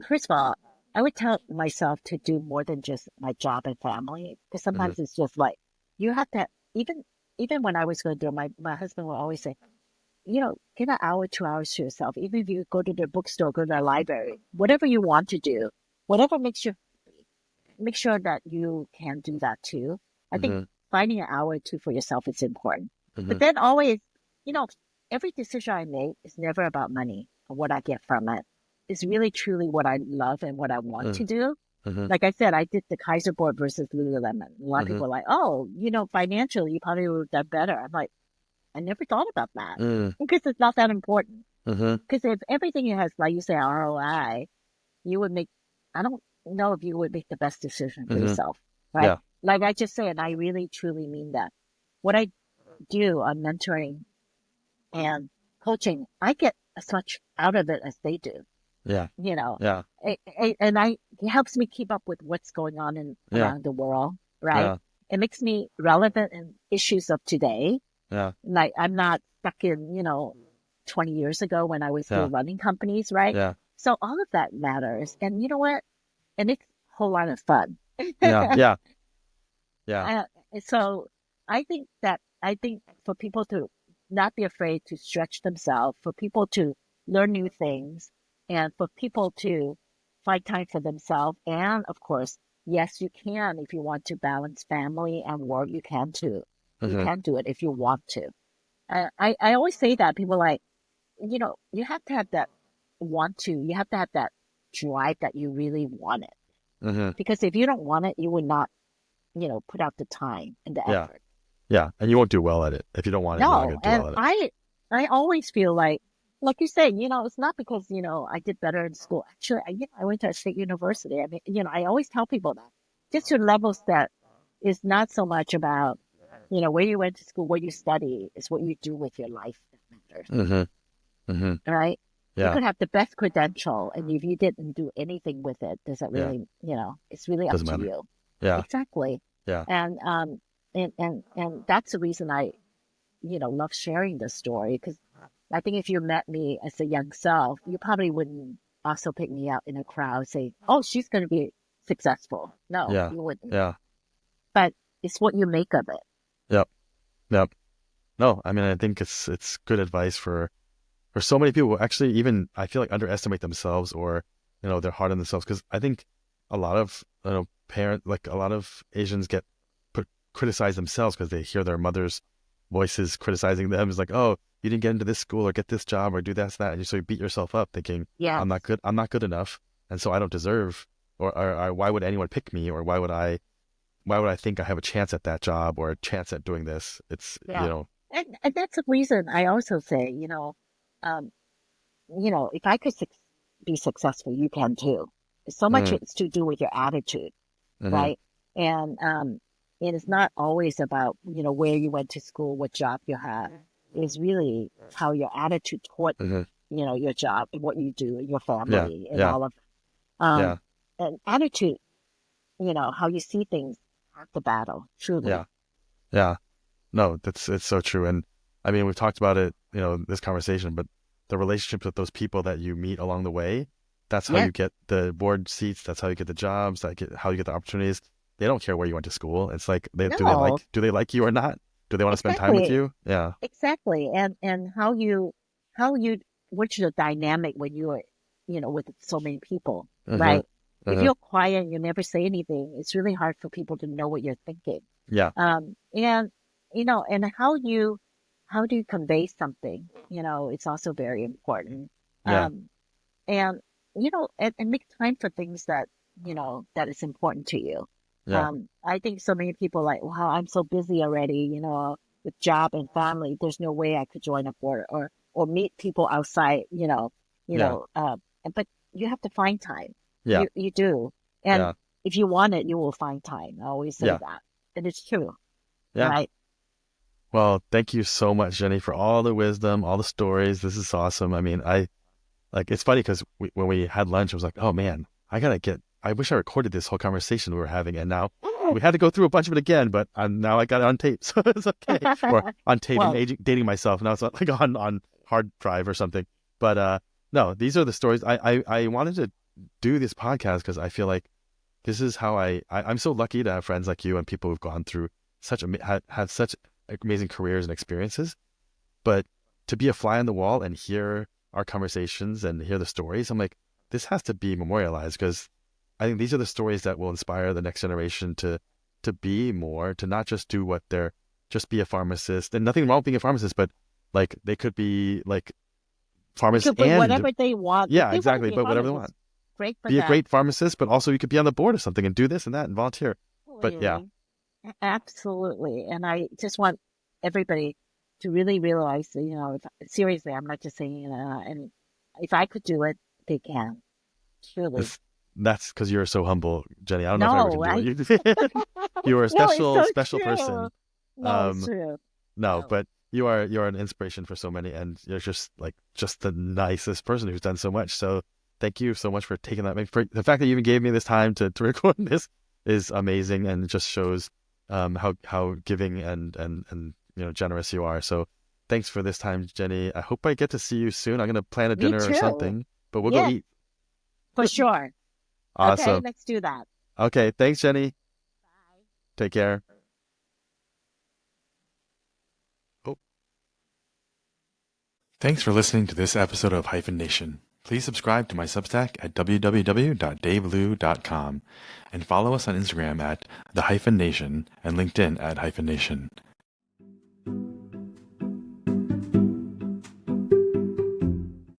First of all, I would tell myself to do more than just my job and family, because Hmm. sometimes it's just like you have to, even, even when I was going to do my husband will always say, get an hour, 2 hours to yourself. Even if you go to the bookstore, go to the library, whatever you want to do, whatever makes you happy, make sure that you can do that too. I think Hmm. finding an hour or two for yourself is important. Hmm. But then always, you know, every decision I make is never about money or what I get from it. It's really truly what I love and what I want to do. Hmm. Like I said, I did the Kaiser board versus Lululemon. A lot of Hmm. people are like, oh, financially, you probably would have done better. I'm like, I never thought about that Hmm. because it's not that important. Hmm. Because if everything has, like you say, ROI, you would make, I don't know if you would make the best decision for Hmm. yourself, right? Yeah. Like I just say, and I really truly mean that. What I do on mentoring and coaching, I get as much out of it as they do, Yeah. you know, Yeah. it helps me keep up with what's going on Yeah. around the world. right? Yeah. It makes me relevant in issues of today. Yeah. Like I'm not stuck in, 20 years ago when I was still Yeah. running companies, right? Yeah. So all of that matters. And you know what? And it's a whole lot of fun. Yeah. Yeah. Yeah. Uh, so I think for people to not be afraid to stretch themselves, for people to learn new things, and for people to find time for themselves, and of course, yes, you can if you want to balance family and work, you can too. You Hmm. can do it if you want to. I always say that people like, you have to have that want to. You have to have that drive that you really want it. Hmm. Because if you don't want it, you would not put out the time and the Yeah. effort. Yeah. And you won't do well at it. If you don't want it, you're not No, going to do and well at it. I always feel like you said, it's not because, I did better in school. Actually, I went to a state university. I mean, I always tell people that just your level set is not so much about, where you went to school, what you study, is what you do with your life that matters, Hmm. Hmm. right? You Yeah. could have the best credential, and if you didn't do anything with it, does it Yeah. really, it's really up Doesn't to matter. you. Yeah. Exactly. Yeah. And and that's the reason I love sharing this story because I think if you met me as a young self, you probably wouldn't also pick me out in a crowd say, "Oh, she's going to be successful." No, Yeah. you wouldn't. Yeah. But it's what you make of it. Yep. Yep. No, I mean, I think it's good advice for so many people who actually even I feel like underestimate themselves or they're hard on themselves because I think a lot of like a lot of Asians get criticize themselves because they hear their mother's voices criticizing them. It's like, oh, you didn't get into this school or get this job or do this that, and so you beat yourself up thinking Yes. I'm not good enough, and so I don't deserve or why would anyone pick me or why would I think I have a chance at that job or a chance at doing this? It's Yeah. And that's the reason I also say, um, if I could be successful, you can too. So much mm, it's to do with your attitude, mm-hmm, right? And it is not always about, where you went to school, what job you have. It's really how your attitude toward, mm-hmm, your job and what you do and your yeah, family and yeah, all of it. yeah, And attitude, how you see things at the battle, yeah, truly. yeah. No, it's so true. And I mean, we've talked about it, this conversation, but the relationships with those people that you meet along the way, that's how Yes, you get the board seats. That's how you get the jobs. How you get the opportunities. They don't care where you went to school. It's like, no, do they like you or not? Do they want to spend time with exactly. you? Yeah. Exactly. And how you what's your dynamic when you're, with so many people, Mm-hmm. right? If Mm-hmm. you're quiet and you never say anything, it's really hard for people to know what you're thinking. Yeah. And and how do you convey something? It's also very important. Yeah. Um, and and make time for things that is important to you. Yeah. I think so many people like, wow, I'm so busy already, with job and family. There's no way I could join a board or meet people outside, Yeah. but you have to find time. Yeah. You do, and Yeah. if you want it, you will find time. I always say Yeah. that, and it's true, Yeah. right? Well, thank you so much, Jenny, for all the wisdom, all the stories. This is awesome. I mean, it's funny because when we had lunch, I was like, oh man, I wish I recorded this whole conversation we were having. And now we had to go through a bunch of it again, but now I got it on tape. So it's okay. Or on tape, I'm Well, dating myself. Now it's not like on hard drive or something. But no, these are the stories. I wanted to do this podcast because I feel like this is how I'm so lucky to have friends like you and people who've gone through have such amazing careers and experiences. But to be a fly on the wall and hear our conversations and hear the stories, I'm like, this has to be memorialized because I think these are the stories that will inspire the next generation to be more, to not just do what they're just be a pharmacist. And nothing wrong with being a pharmacist, but like they could be like they pharmacists could put and whatever they want. If yeah, they want to exactly, be a but whatever they pharmacist, want. great for Be a them. great pharmacist, but also you could be on the board of something and do this and that and volunteer. But yeah, Absolutely. Absolutely. And I just want everybody to really realize that, seriously, I'm not just saying, and if I could do it, they can. Truly. this that's because you're so humble, Jenny. I don't know if I ever can No, do it. You are a no, it's so special true. person. No, it's Um, true. no, No. but you're an inspiration for so many, and you're just the nicest person who's done so much. So thank you so much for taking that. For the fact that you even gave me this time to record this is amazing and just shows how giving and generous you are. So thanks for this time, Jenny. I hope I get to see you soon. I'm gonna plan a Me dinner or too. something, but we'll go Yeah, eat. for sure. Okay, Awesome. let's do that. Okay, thanks, Jenny. Bye. Take care. Oh. Thanks for listening to this episode of Hyphen Nation. Please subscribe to my Substack at www.davelou.com and follow us on Instagram at the Hyphen Nation and LinkedIn at Hyphen Nation.